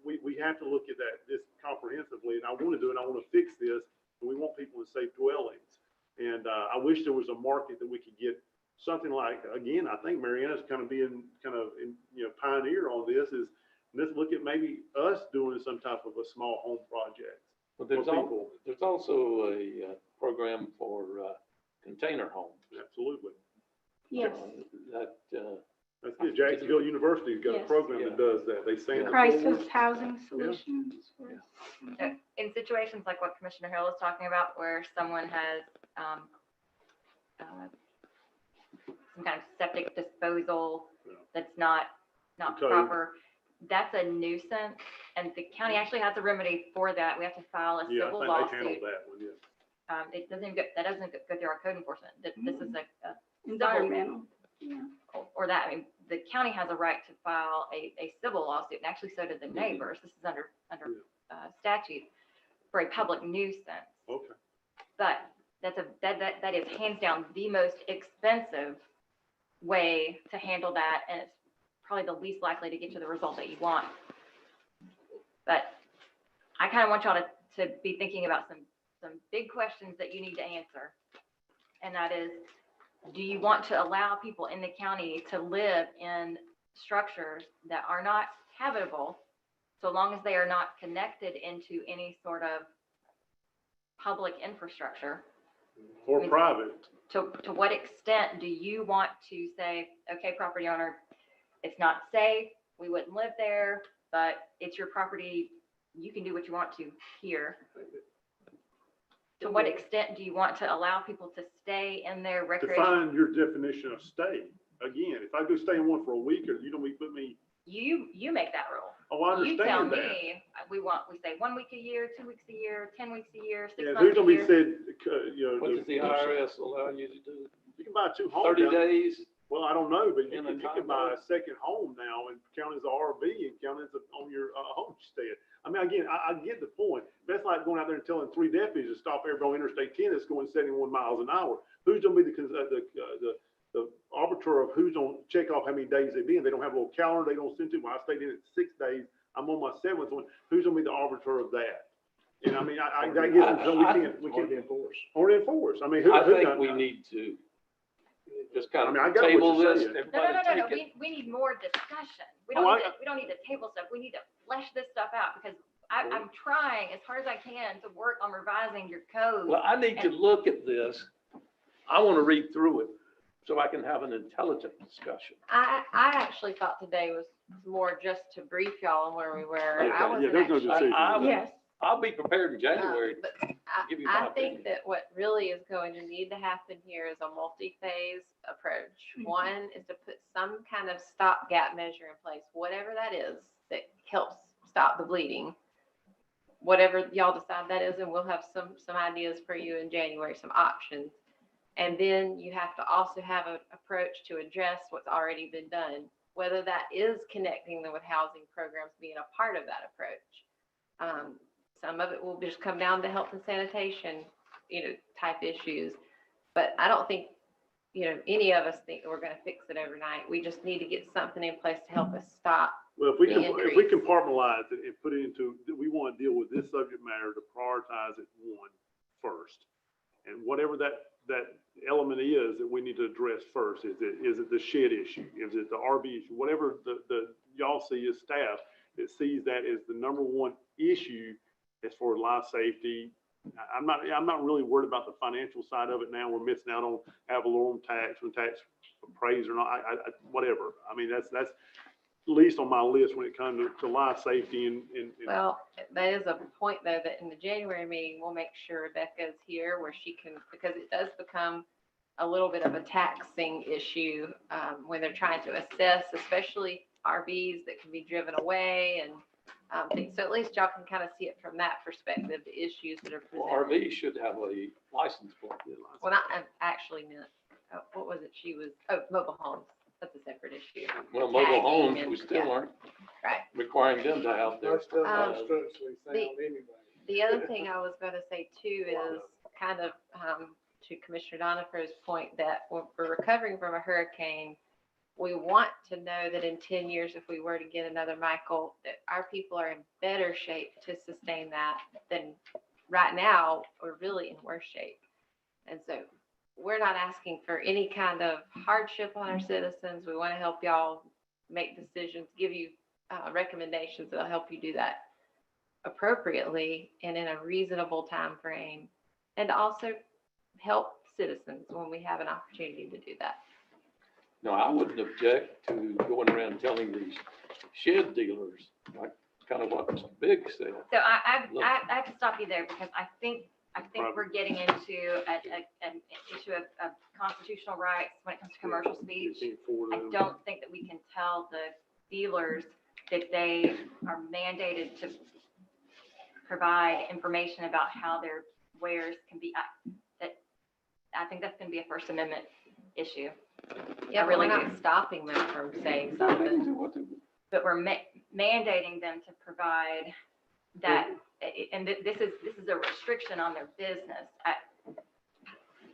We have to look at this comprehensively, and I want to do it. I want to fix this, and we want people in safe dwellings. And I wish there was a market that we could get something like, again, I think Mariana's kind of pioneer on this is, let's look at maybe us doing some type of a small home project. But people. there's also a program for container homes. Absolutely. Yes, That, That's good. Jacksonville University's got a Yes. program that does that. They stand crisis forward. housing solutions. So in situations like what Commissioner Hill is talking about, where someone has some kind of septic disposal that's not Okay. proper, that's a nuisance, and the county actually has a remedy for that. We have to file a Yeah, civil I think they handled lawsuit. that one, yeah. It doesn't even that doesn't go through our code enforcement. This is a Environmental. Yeah. or that. I mean, the county has a right to file a civil lawsuit, and actually so do the neighbors. This is under statute for a public nuisance. Okay. But that is hands down the most expensive way to handle that, and it's probably the least likely to get you the result that you want. But I kind of want y'all to be thinking about some big questions that you need to answer. And that is, do you want to allow people in the county to live in structures that are not habitable, so long as they are not connected into any sort of public infrastructure? Or private. To what extent do you want to say, okay, property owner, it's not safe, we wouldn't live there, but it's your property, you can do what you want to here? To what extent do you want to allow people to stay in their recreation? Define your definition of stay. Again, if I go stay in one for a week, or you don't put me, You make that rule. oh, I You tell understand that. me, we say 1 week a year, 2 weeks a year, 10 weeks a year, 6 Yeah, months who's a gonna be year. said, What does the IRS allow you to do? you can buy 2 homes. 30 down- days? Well, I don't know, but you In a can buy condo. a second home now and count as a RV and count as on your homestead. I mean, again, I get the point. That's like going out there and telling 3 deputies to stop everybody on Interstate 10 that's going 71 miles an hour. Who's gonna be the arbiter of who's gonna check off how many days they've been? They don't have a little calendar they don't send to. Well, I stayed in it 6 days. I'm on my 7th one. Who's gonna be the arbiter of that? And I mean, I guess so we can't enforce. or enforce. I mean, who? I who think got- we need to just kind I mean, I of got what table you're this, saying. No, everybody take it. we need more discussion. We Oh, don't need to table stuff. We need to flesh this stuff out, because I'm trying as hard as I can to work on revising your code. Well, I need to look at this. I want to read through it so I can have an intelligent discussion. I actually thought today was more just to brief y'all on where we were. Yeah, I wasn't there's no actually. decision. I- Yes. I'll be prepared in January. But give you my I think opinion. that what really is going to need to happen here is a multi-phase approach. One is to put some kind of stopgap measure in place, whatever that is, that helps stop the bleeding. Whatever y'all decide that is, and we'll have some ideas for you in January, some options. And then you have to also have an approach to address what's already been done, whether that is connecting them with housing programs being a part of that approach. Some of it will just come down to health and sanitation, type issues. But I don't think, any of us think that we're gonna fix it overnight. We just need to get something in place to help us stop. Well, if we the increase. compartmentalize it and put it into, we want to deal with this subject matter to prioritize it first. And whatever that element is that we need to address first, is it the shed issue? Is it the RV issue? Whatever the y'all see as staff that sees that as the number one issue as far as life safety. I'm not really worried about the financial side of it now. We're missing out on ad valorem tax, when tax appraised or not, whatever. I mean, that's least on my list when it comes to life safety and. Well, that is a point though, that in the January meeting, we'll make sure Rebecca's here where she can, because it does become a little bit of a taxing issue when they're trying to assess, especially RVs that can be driven away and things. So at least y'all can kind of see it from that perspective, the issues that are Well, presented. RV should have a license plate. Well, not, I actually meant, what was it? Mobile homes. That's a separate issue. Well, mobile Tagging homes, and- we still yeah. aren't Right. requiring them to have their. Most of them Um, are structurally sound anyway. The other thing I was gonna say too is kind of, to Commissioner Donifer's point, that when we're recovering from a hurricane, we want to know that in 10 years, if we were to get another Michael, that our people are in better shape to sustain that than right now, we're really in worse shape. And so we're not asking for any kind of hardship on our citizens. We want to help y'all make decisions, give you recommendations that'll help you do that appropriately and in a reasonable time frame, and also help citizens when we have an opportunity to do that. No, I wouldn't object to going around telling these shed dealers, like kind of what Mr. Biggs said. So I have to stop you there, because I think we're getting into an issue of constitutional rights when it comes to commercial speech. I don't think that we can tell the dealers that they are mandated to provide information about how their wares can be, I think that's gonna be a First Amendment issue. Yeah, I really we're do. not stopping them from saying something. But we're mandating them to provide that, and this is a restriction on their business.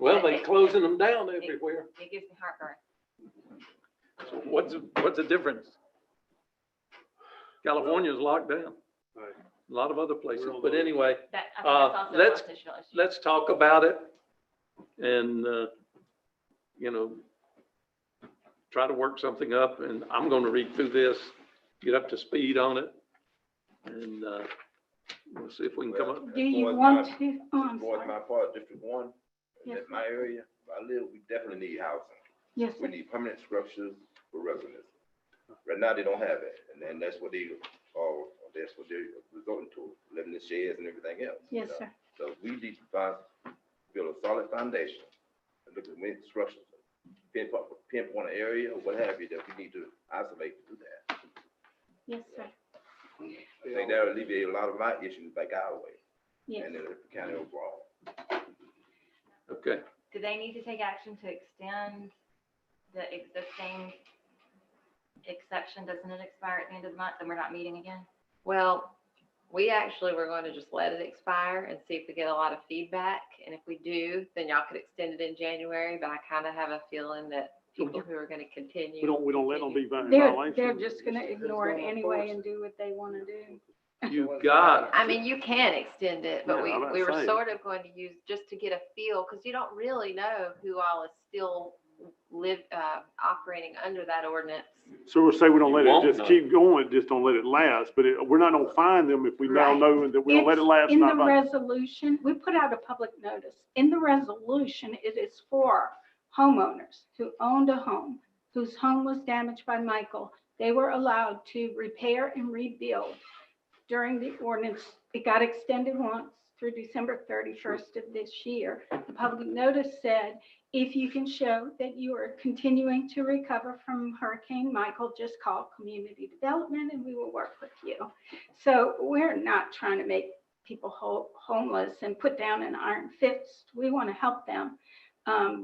Well, they're closing them down everywhere. It gives me heartburn. So what's the difference? California's locked down. Right. a lot of other places. We're on But the- anyway, That, I think that's also a let's- constitutional issue. let's talk about it and, you know, try to work something up. And I'm going to read through this, get up to speed on it. And, we'll see if we can come up. Do you want to, oh, I'm Towards sorry. my part, District 1, Yes, in my area, where I live, we definitely need housing. Yes, We sir. need permanent structures for residents. Right now, they don't have it, and then that's what they're resorting to, living in sheds and everything else. you Yes, know. sir. So we need to build a solid foundation, and look at many structures, pinpoint an area or what have you, that we need to isolate to do that. Yes, sir. I think that would alleviate a lot of my issues back our way, Yes. and then the county overall. Okay. Do they need to take action to extend the existing exception? Doesn't it expire at the end of the month and we're not meeting again? Well, we actually were going to just let it expire and see if we get a lot of feedback. And if we do, then y'all could extend it in January, but I kind of have a feeling that people who are going to continue. We don't let them be in They're violation. just gonna ignore it anyway and do what they wanna do. You got, I mean, you can extend it, but Yeah, I'm about we to were say. sort of going to use, just to get a feel, because you don't really know who all is still operating under that ordinance. So we'll say we don't You let it won't just know. keep going, just don't let it last, but we're not gonna find them if we now Right. know that we don't let it last. In the not by- resolution, we put out a public notice. In the resolution, it is for homeowners who owned a home, whose home was damaged by Michael. They were allowed to repair and rebuild during the ordinance. It got extended once through December 31st of this year. The public notice said, if you can show that you are continuing to recover from Hurricane Michael, just call community development and we will work with you. So we're not trying to make people homeless and put down an iron fist. We want to help them.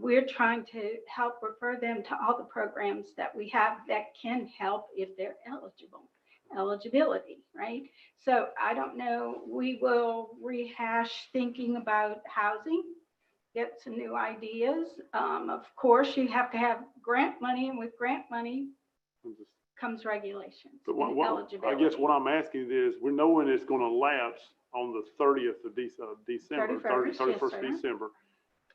We're trying to help refer them to all the programs that we have that can help if they're eligibility, right? So I don't know, we will rehash thinking about housing, get some new ideas. Of course, you have to have grant money, and with grant money comes regulations But and I eligibility. guess what I'm asking is, we're knowing it's gonna lapse on the 30th of December, 31st sir. December.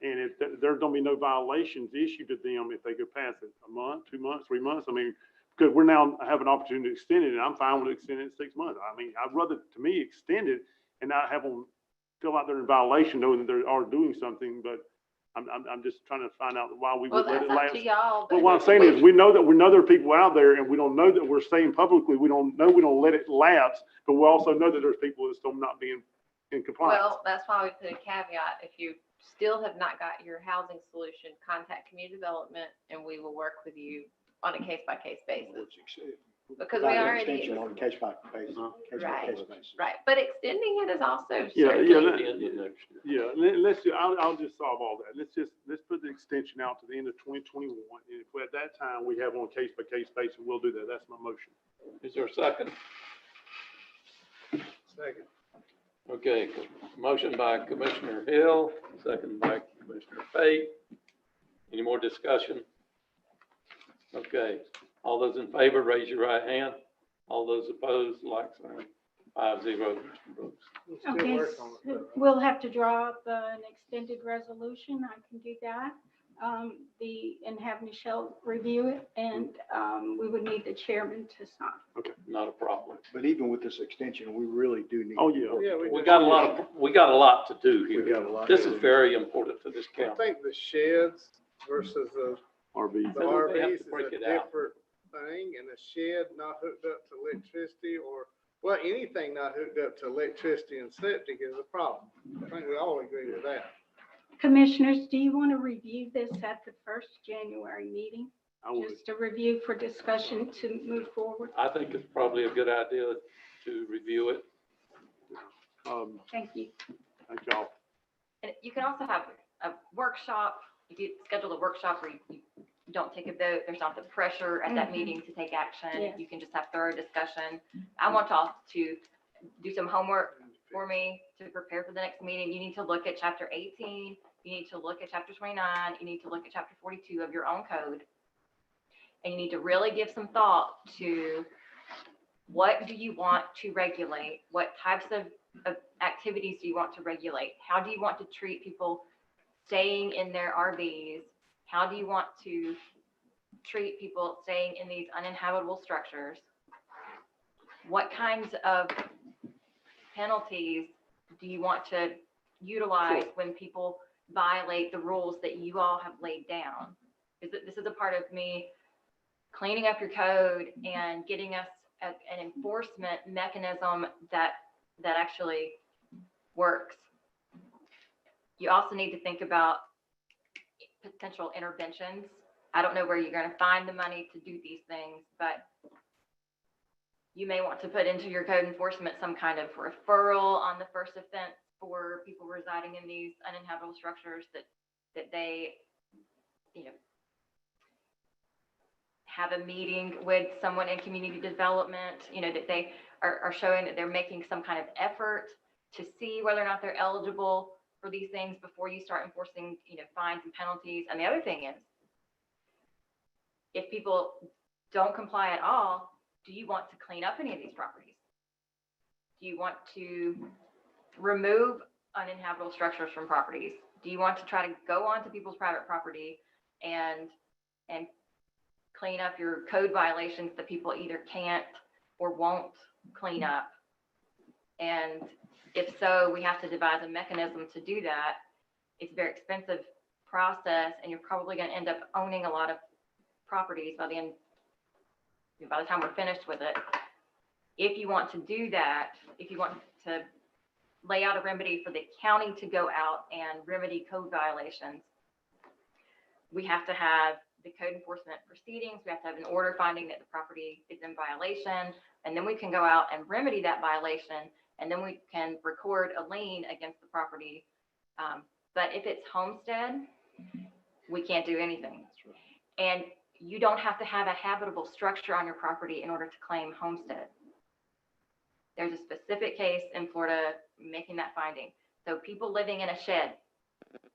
And if there's gonna be no violations issued to them if they go past it, a month, 2 months, 3 months, I mean, because we're now have an opportunity to extend it, and I'm fine with extending it 6 months. I mean, I'd rather, to me, extend it and not have them feel like they're in violation, knowing that they are doing something, but I'm just trying to find out why we Well, would let that's it up lapse. to y'all. But what I'm saying is, we know there are people out there, and we don't know that we're saying publicly, we don't let it lapse, but we also know that there's people that still not being in compliance. Well, that's why we put a caveat. If you still have not got your housing solution, contact community development and we will work with you on a case-by-case basis. Because we Provide an already- extension on a case-by-case Right. basis. Right, but extending it is also. Yeah, certainly- Yeah, I'll just solve all that. Let's put the extension out to the end of 2021. And if at that time we have on a case-by-case basis, we'll do that. That's my motion. is there a second? Second. Okay, motion by Commissioner Hill, second by Commissioner Fate. Any more discussion? Okay, all those in favor, raise your right hand. All those opposed, like sign. 5-0, Mr. Brooks. We'll still Okay, work on it, though. we'll have to draw up an extended resolution. I can do that. And have Michelle review it, and we would need the chairman to sign. Not a problem. But even with this extension, we really do need. Oh, to yeah. work Yeah, We got a lot to do We here. got a lot This to is do. very important to this I county. think the sheds versus the RV. They have RVs to is break a it out. different thing, and a shed not hooked up to electricity well, anything not hooked up to electricity and septic is a problem. I think we all agree with that. Commissioners, do you want to review this at the first January meeting? I would. Just a review for discussion to move forward? I think it's probably a good idea to review it. Thank you. Thank y'all. And you can also have a workshop, if you schedule a workshop where you don't take a vote, there's not the pressure at that Mhm. meeting to take action. Yes. You can just have thorough discussion. I want y'all to do some homework for me to prepare for the next meeting. You need to look at chapter 18, you need to look at chapter 29, you need to look at chapter 42 of your own code. And you need to really give some thought to What do you want to regulate? What types of activities do you want to regulate? How do you want to treat people staying in their RVs? How do you want to treat people staying in these uninhabitable structures? What kinds of penalties do you want to utilize when people violate the rules that you all have laid down? This is a part of me cleaning up your code and getting us an enforcement mechanism that actually works. You also need to think about potential interventions. I don't know where you're going to find the money to do these things, but you may want to put into your code enforcement some kind of referral on the first offense for people residing in these uninhabitable structures, that they, you know, have a meeting with someone in community development, you know, that they are showing that they're making some kind of effort to see whether or not they're eligible for these things before you start enforcing, you know, fines and penalties. And the other thing is, if people don't comply at all, do you want to clean up any of these properties? Do you want to remove uninhabitable structures from properties? Do you want to try to go onto people's private property and clean up your code violations that people either can't or won't clean up? And if so, we have to devise a mechanism to do that. It's a very expensive process, and you're probably going to end up owning a lot of properties by the time we're finished with it. If you want to do that, if you want to lay out a remedy for the county to go out and remedy code violations, we have to have the code enforcement proceedings. We have to have an order finding that the property is in violation, and then we can go out and remedy that violation, and then we can record a lien against the property. But if it's homestead, we can't do anything. And you don't have to have a habitable structure on your property in order to claim homestead. There's a specific case in Florida making that finding. So people living in a shed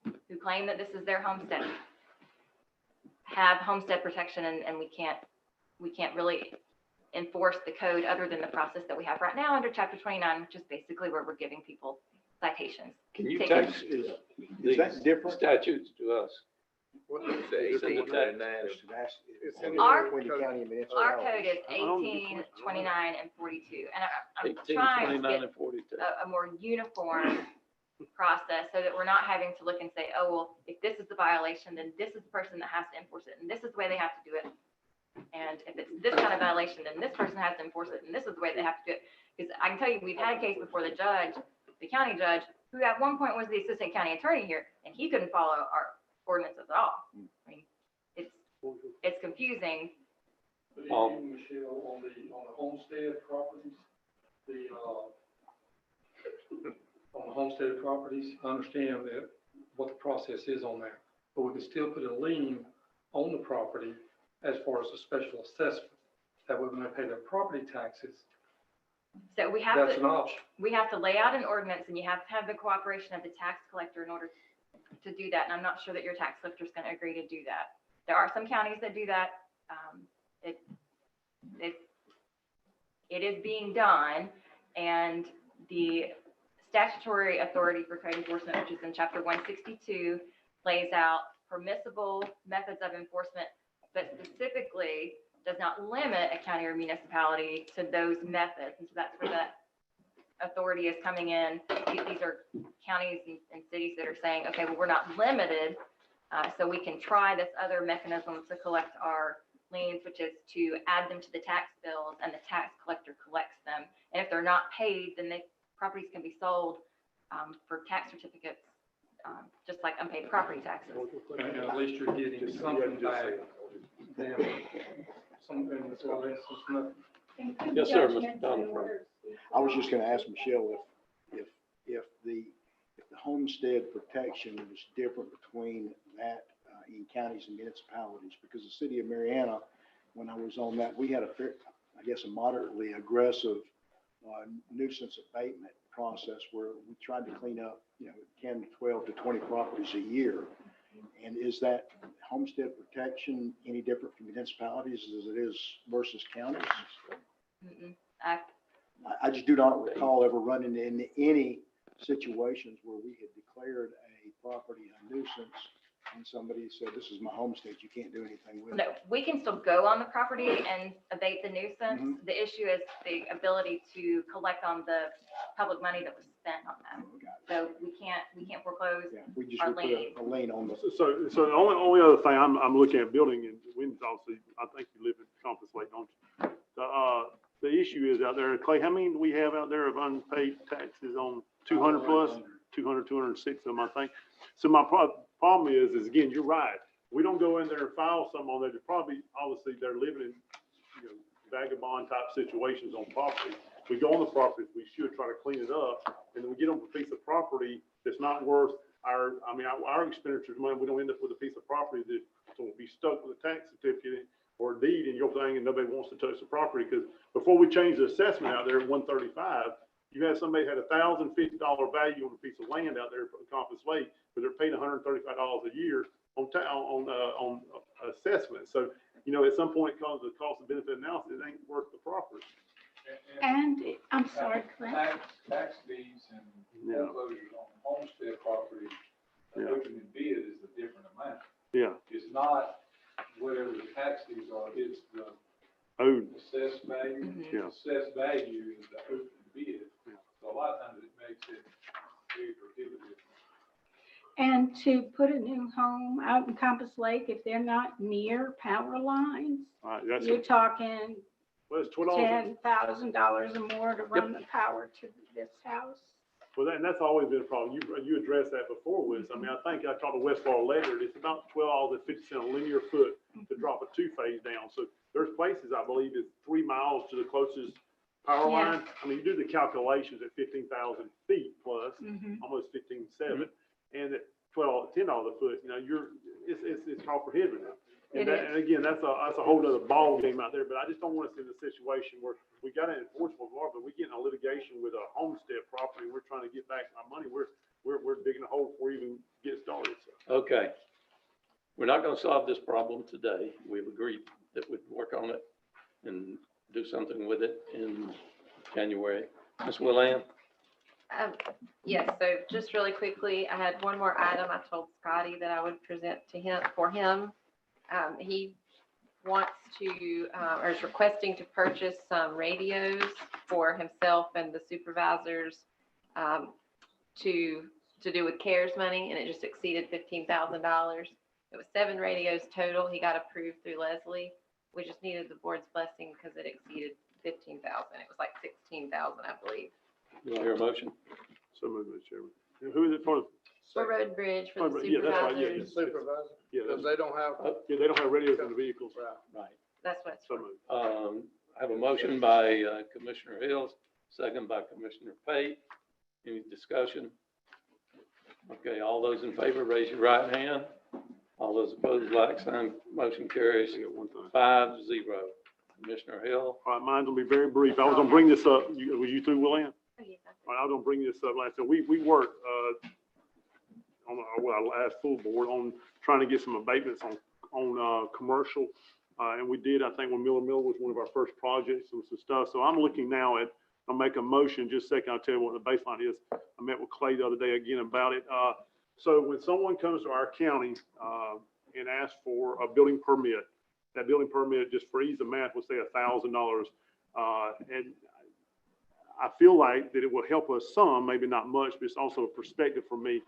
who claim that this is their homestead have homestead protection, and we can't really enforce the code other than the process that we have right now under Chapter 29, which is basically where we're giving people citations. Can you Tickets. text Is these that different? statutes to us? What It's is the it? 1829. It's in Our- the code. County and Our code is I don't 18, 29, and 42. And I'm 18, trying to 29, get and 42. a more uniform process so that we're not having to look and say, oh, well, if this is the violation, then this is the person that has to enforce it, and this is the way they have to do it. And if it's this kind of violation, then this person has to enforce it, and this is the way they have to do it. Because I can tell you, we've had a case before the judge, the county judge, who at one point was the assistant county attorney here, and he couldn't follow our ordinances at all. I mean, it's confusing. But even, Michelle, on the homestead properties, on the homestead properties, I understand that what the process is on that, but we can still put a lien on the property as far as a special assessment. That way when they pay their property taxes, So we have that's to. an option. We have to lay out an ordinance, and you have to have the cooperation of the tax collector in order to do that. And I'm not sure that your tax collector is going to agree to do that. There are some counties that do that. It is being done, and the statutory authority for code enforcement, which is in Chapter 162, lays out permissible methods of enforcement, but specifically does not limit a county or municipality to those methods. And so that's where that authority is coming in. These are counties and cities that are saying, okay, well, we're not limited, so we can try this other mechanism to collect our liens, which is to add them to the tax bills, and the tax collector collects them. And if they're not paid, then properties can be sold for tax certificates, just like unpaid property taxes. And at least you're getting something back. Then something that's all this is nothing. Yes, sir, Mr. Donald. I was just gonna ask Michelle if the homestead protection was different between that in counties and municipalities, because the city of Mariana, when I was on that, we had a moderately aggressive nuisance abatement process where we tried to clean up, 10, 12 to 20 properties a year. And is that homestead protection any different from municipalities as it is versus counties? I just do not recall ever running into any situations where we had declared a property a nuisance and somebody said, this is my homestead, you can't do anything with it. No, we can still go on the property and abate the nuisance. Mhm. The issue is the ability to collect on the public money that was spent on them. Oh, got it. So we can't foreclose. Yeah, we just Our would put lane. a lien on the. So the only other thing I'm looking at building, and Wynn's obviously, I think you live in Compass Lake, don't you? The issue is out there, Clay, how many do we have out there of unpaid taxes on 200 plus? 206 of them, I think. So my problem is again, you're right. We don't go in there and file something on there. They're probably, obviously, they're living in, vagabond type situations on property. We go on the property, we should try to clean it up, and then we get on a piece of property that's not worth our expenditures money. We don't end up with a piece of property that will be stuck with a tax certificate or a deed in your thing, and nobody wants to touch the property. Because before we changed the assessment out there at 135, you had somebody had $1,050 value on a piece of land out there in Compass Lake, but they're paying $135 a year on assessment. So, at some point, because of the cost of benefit analysis, it ain't worth the property. And, I'm sorry, Clint. Tax deeds and Yeah. foreclosures on homestead property, Yeah. open and bid is a different amount. Yeah. It's not whatever the tax deeds are, it's the Owed. assessed value. Mhm. Yeah. Assessed value is the open bid. Yeah. So a lot of times it makes it very prohibitive. And to put a new home out in Compass Lake, if they're not near power lines, All right, that's, you're talking well, it's $12. $10,000 or more to run the power to this house. Well, and that's always been a problem. You addressed that before, Wiz. I mean, I think I talked to Westfall Ledyard. It's about $12.50 a linear foot to drop a two-phase down. So there's places, I believe, it's 3 miles to the closest power Yeah. line. I mean, you do the calculations at 15,000 feet plus, Mhm. almost 15.7, and at $10 a foot, it's all prohibitive. It And that, is. and again, that's a whole nother ball game out there, but I just don't want us in a situation where we got an enforceable law, but we get in a litigation with a homestead property, and we're trying to get back our money, we're digging a hole before we even get started, so. Okay. We're not gonna solve this problem today. We've agreed that we'd work on it and do something with it in January. Ms. Willan? Yes, so just really quickly, I had one more item I told Scotty that I would present to him, for him. He wants to, or is requesting to purchase some radios for himself and the supervisors to do with CARES money, and it just exceeded $15,000. It was 7 radios total. He got approved through Leslie. We just needed the board's blessing because it exceeded 15,000. It was like 16,000, I believe. Do I hear a motion? So moved, Mr. Chairman. And who is it for? For Road and Bridge, for the Yeah, that's right, yeah, supervisors. Supervisor, Yeah, because they don't have. yeah, they don't have radios in the vehicles. Right. That's what it's So for. moved. I have a motion by Commissioner Hills, second by Commissioner Pate. Any discussion? Okay, all those in favor, raise your right hand. All those opposed, like sign. Motion carries I got one thing. 5-0. Commissioner Hill? All right, mine will be very brief. I was gonna bring this up. Were you through, William? Oh, yes, I All right, I was gonna bring this up last time. We worked, on our last full board on trying to get some abatements on commercial. And we did, I think, when Miller Mill was one of our first projects and some stuff. So I'm looking now at, I'll make a motion, just a second, I'll tell you what the baseline is. I met with Clay the other day again about it. So when someone comes to our county, and asks for a building permit, that building permit, just for ease of math, will say $1,000. And I feel like that it will help us some, maybe not much, but it's also a perspective for me.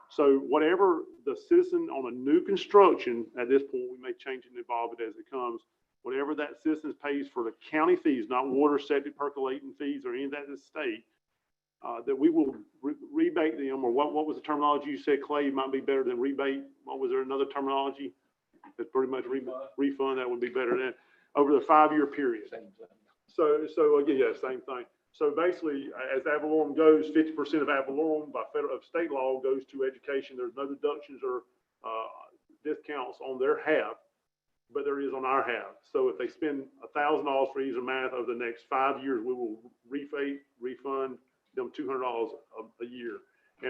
So whatever the citizen on a new construction, at this point, we may change it and evolve it as it comes. Whatever that citizen pays for the county fees, not water, septic, percolating fees, or any of that in the state, that we will rebate them, or what was the terminology you said, Clay? It might be better than rebate. What was there another terminology? That's pretty much refund, that would be better than, over the 5-year period. Same thing. So again, yeah, same thing. So basically, as ad valorem goes, 50% of ad valorem by state law goes to education. There's no deductions or discounts on their half, but there is on our half. So if they spend $1,000 for ease of math over the next 5 years, we will refund them $200 a year.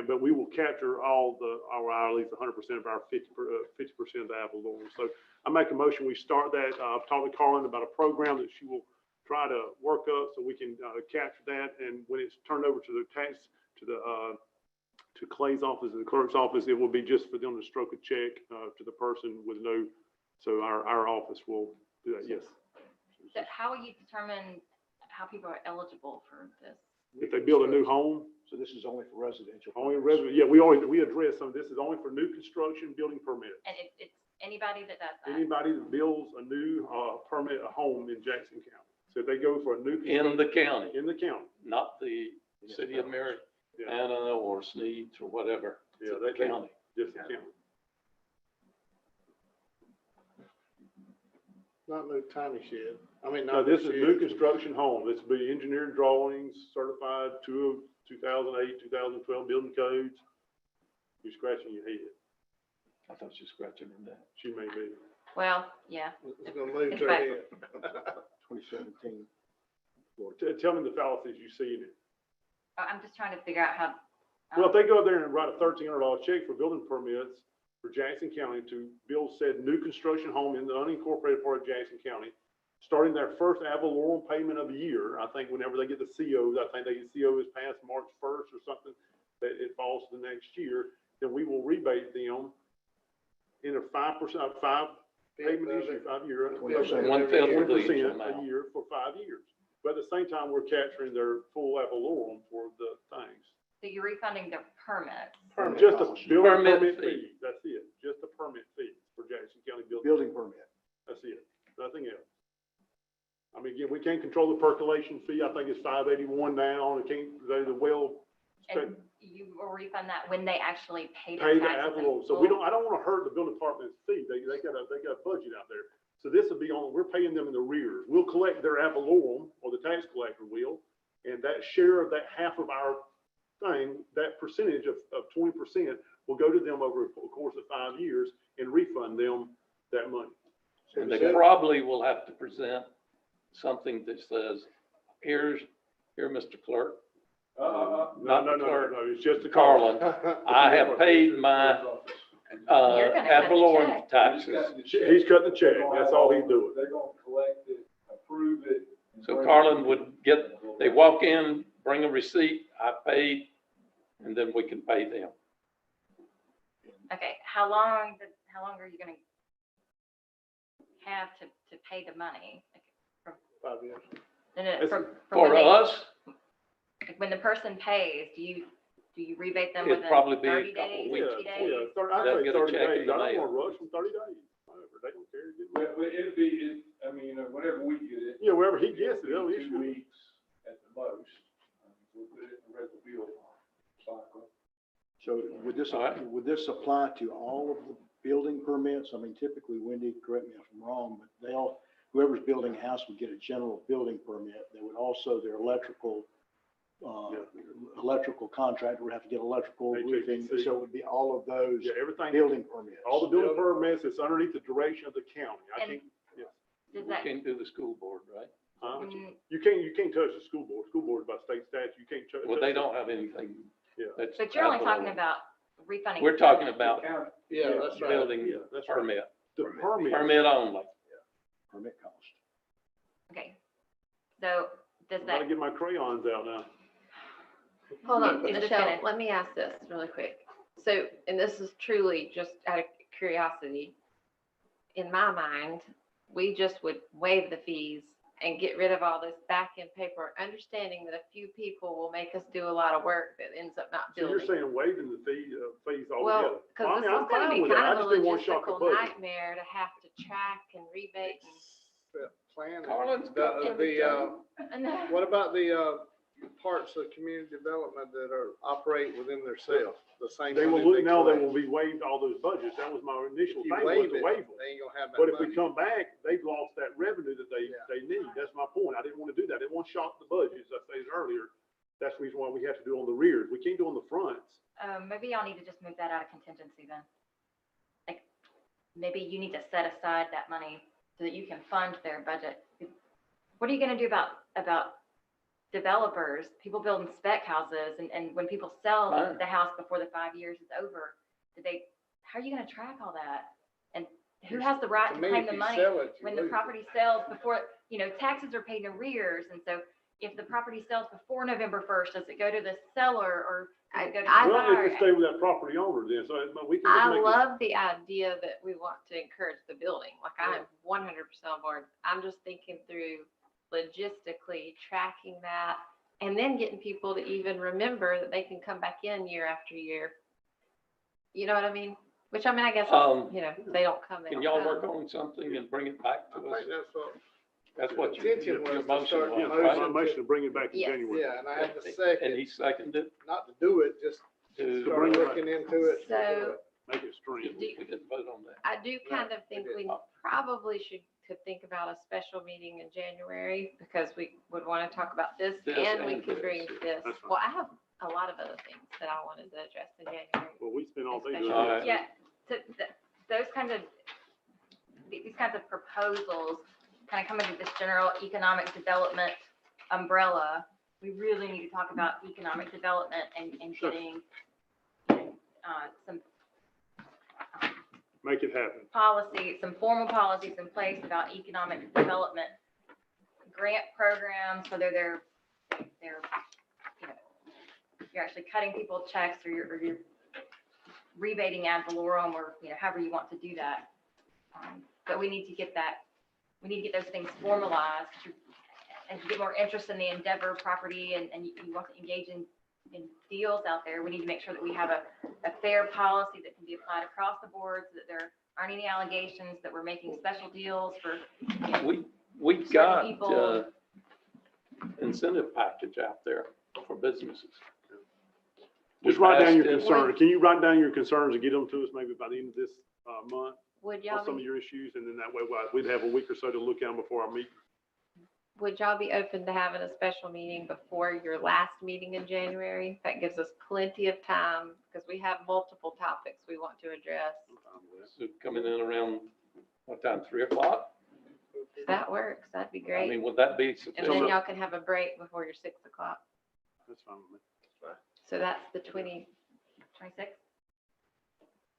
But we will capture all our hourlies, 100% of our 50% of the ad valorem. So I make a motion, we start that. I've talked to Carlin about a program that she will try to work up so we can, capture that, and when it's turned over to the tax, to Clay's office and the clerk's office, it will be just for them to stroke a check, to the person with no, so our office will do that, yes. So how will you determine how people are eligible for this? If they build a new home, So this is only for residential. only resident, yeah, we address some, this is only for new construction, building permits. And it's anybody that does that? Anybody that builds a new, permit, a home in Jackson County. So if they go for a new. In the county, In the county, not the city of yeah, Marianna or Sneeds or whatever. yeah, It's they, the county. just the county. Not no tiny shed. I mean, No, not. this is shed. new construction home. This will be engineered drawings, certified 2008, 2012 building codes. You're scratching your head. I thought you were scratching her neck. She may be. Well, yeah. It's gonna move It's to back. head. 2017. Tell me the fallacies you see in it. I'm just trying to figure out how. Well, if they go there and write a $1,300 check for building permits for Jackson County to build said new construction home in the unincorporated part of Jackson County, starting their first ad valorem payment of the year, I think whenever they get the COs, I think they get COs past March 1st or something, that it falls to the next year, then we will rebate them in a 5%, payment issue, 5 year. 20%. 1/5 of the 20% amount. a year for 5 years. But at the same time, we're capturing their full ad valorem for the things. So you're refunding their permits. Permit Just a cost. building Permit permit fee. fee, that's it, just a permit fee for Jackson County building. Building permit. That's it, nothing else. I mean, again, we can't control the percolation fee, I think it's $581 now, it can't, the well, And you will refund that when they actually pay pay their the taxes ad in valorem. So full? we don't, I don't wanna hurt the building department's fee, they got a budget out there. So this will be on, we're paying them in the rears, we'll collect their ad valorem, or the tax collector will, and that share of that half of our thing, that percentage of 20% will go to them over a course of 5 years and refund them that money. And they probably will have to present something that says, here, Mr. Clerk, No, not the clerk, it's just the Carlin, I have paid my, You're gonna cut ad the valorem check. taxes. He's cutting the check, that's all he's doing. They're gonna collect it, approve it. and So bring it Carlin to would you. get, they walk in, bring a receipt, I paid, and then we can pay them. Okay, how long are you gonna have to pay the money? 5 years. No, no, It's- from For when they- us, like, when the person pays, do you rebate them It'd within probably be a 30 couple days, weeks. 60 Yeah, days? I'd They'll say get a 30 check in days, the I don't mail. wanna rush them 30 days, whatever, they don't care. Get Well, it'd be, I mean, whenever we get it. Yeah, wherever he gets it, it'll they'll be issue 2 it. weeks at the most. We'll put it in the regular bill cycle. So would All right. this apply to all of the building permits? I mean, typically, Wendy, correct me if I'm wrong, but whoever's building a house would get a general building permit. They would also, their electrical contractor would have to get electrical roofing. HVAC. So it would be all of those Yeah, everything, building permits. all the building permits, it's underneath the direction of the county. I And- think, yes. Does we that, can't do the school board, right? You can't touch the school board. School board is by state statute, you can't touch. Well, they don't have anything. Yeah. That's but you're only ad talking valorem. about refunding. We're talking permits. about County. Yeah, that's right. building Yeah, that's right. permit, The permit. permit only. Permit cost. Okay, so does I gotta that, get my crayons out now. Hold on, Is this Michelle, gonna- let me ask this really quick. So, and this is truly just out of curiosity. In my mind, we just would waive the fees and get rid of all this back end paperwork, understanding that a few people will make us do a lot of work that ends up not So you're building. saying waiving the fees altogether? Well, Well, because I this mean, is I'm gonna fine be with that. I kind of just a didn't want to shock the logistical budget. nightmare to have to track and rebate and. Plan. Carlin's got What about the, parts of community development that operate within themselves, the same? They will, money now they collect? will be waived all those budgets. That was my initial If you thing, was waive to it, waive them. they ain't gonna have that But if we money. come back, they've lost that revenue that Yeah. they need. That's my point. I didn't want to do that. I didn't want to shock the budget, as I stated earlier. That's the reason why we have to do on the rears. We can't do on the fronts. maybe y'all need to just move that out of contingency then. Like, maybe you need to set aside that money so that you can fund their budget. What are you gonna do about developers, people building spec houses, and when people sell Fine. the house before the 5 years is over, how are you gonna track all that? And who has the right To to me, claim if the you money sell it, you when the lose it. property sells before, taxes are paid in arrears, and so if the property sells before November 1st, does it go to the seller or does it go to I- the Well, it buyer? can stay with that property owner then, so we can. I make it- love the idea that we want to encourage the building, like I'm 100% on board. I'm just thinking through logistically tracking that and then getting people to even remember that they can come back in year after year. You know what I mean? Which, I mean, I guess, if they don't come, they Can don't y'all work come. on something and bring it back I to us? think That's what intention your was to motion start was, the right? My motion to bring it back in Yes. January. Yeah, and I have the And second, he seconded not to do it, just to start bring it back. looking into it. to do So- it. Make it stream. we didn't vote on that. I do kind of think we didn't. probably could think about a special meeting in January because we would want to talk about this This and we and could this, bring yeah. this. That's fine. Well, I have a lot of other things that I wanted to address in January. Well, we spent all day doing Especially- that. Yeah, so those kinds of, these kinds of proposals kind of come into this general economic development umbrella. We really need to talk about economic development and Sure. getting some Make it happen. policy, some formal policies in place about economic development, grant programs, whether they're, you're actually cutting people checks or you're rebating ad valorem or, however you want to do that. But we need to get those things formalized. As you get more interest in the Endeavor property and you want to engage in deals out there, we need to make sure that we have a fair policy that can be applied across the board so that there aren't any allegations that we're making special deals for, We got, people- incentive package out there for businesses. Just We write down passed your it. concerns. Can you write down your concerns and get them to us maybe by the end of this month? Would On y'all some of be, your issues, and then that way we'd have a week or so to look at them before our meeting. would y'all be open to having a special meeting before your last meeting in January? That gives us plenty of time because we have multiple topics we want to address. So coming in around, what time, 3 o'clock? If that works, that'd be I great. mean, would that be And sufficient? then y'all can have a break before your 6 o'clock. That's fine with me. So that's the 26th? 26?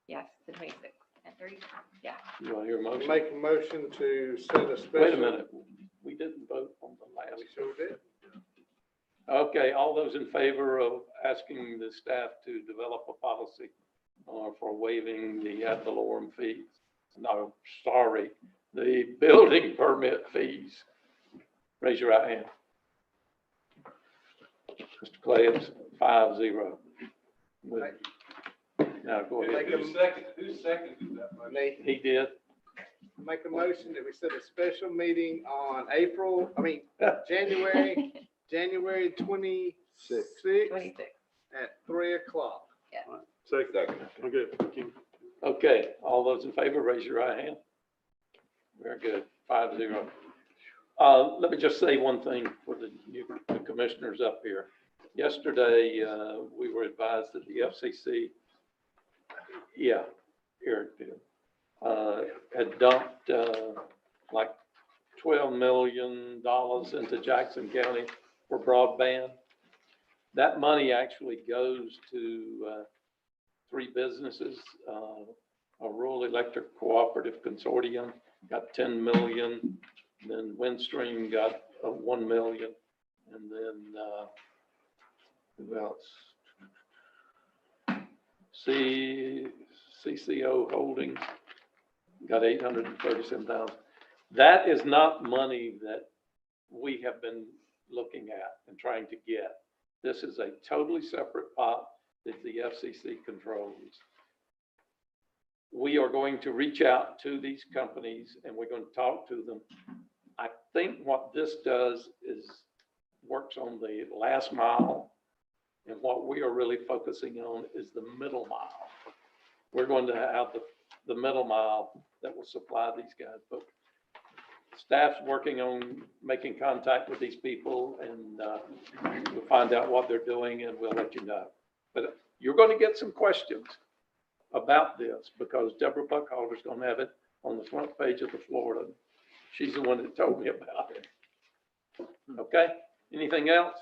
Yes, the 26th. At 30? Yeah. You want to hear a motion? Make a motion to set a special. Wait a minute, we didn't vote on the last. We sure did. Okay, all those in favor of asking the staff to develop a policy for waiving the ad valorem fees? No, sorry, the building permit fees. Raise your right hand. Mr. Clay, it's 5-0. Now, go ahead. Who seconded that motion? Nate, He did. make a motion that we set a special meeting on January 26th 26th. at 3 o'clock. Second. Second. Okay, thank you. Okay, all those in favor, raise your right hand. Very good, 5-0. Let me just say one thing for the commissioners up here. Yesterday, we were advised that the FCC, here it is, had dumped like $12 million into Jackson County for broadband. That money actually goes to 3 businesses. A rural electric cooperative consortium got 10 million, then Windstream got 1 million, and then who else? CCO Holdings got 837,000. That is not money that we have been looking at and trying to get. This is a totally separate pot that the FCC controls. We are going to reach out to these companies and we're going to talk to them. I think what this does is works on the last mile, and what we are really focusing on is the middle mile. We're going to have the middle mile that will supply these guys. But staff's working on making contact with these people, and we'll find out what they're doing and we'll let you know. But you're going to get some questions about this because Deborah Buckhalter's going to have it on the front page of the Florida. She's the one that told me about it. Okay, anything else?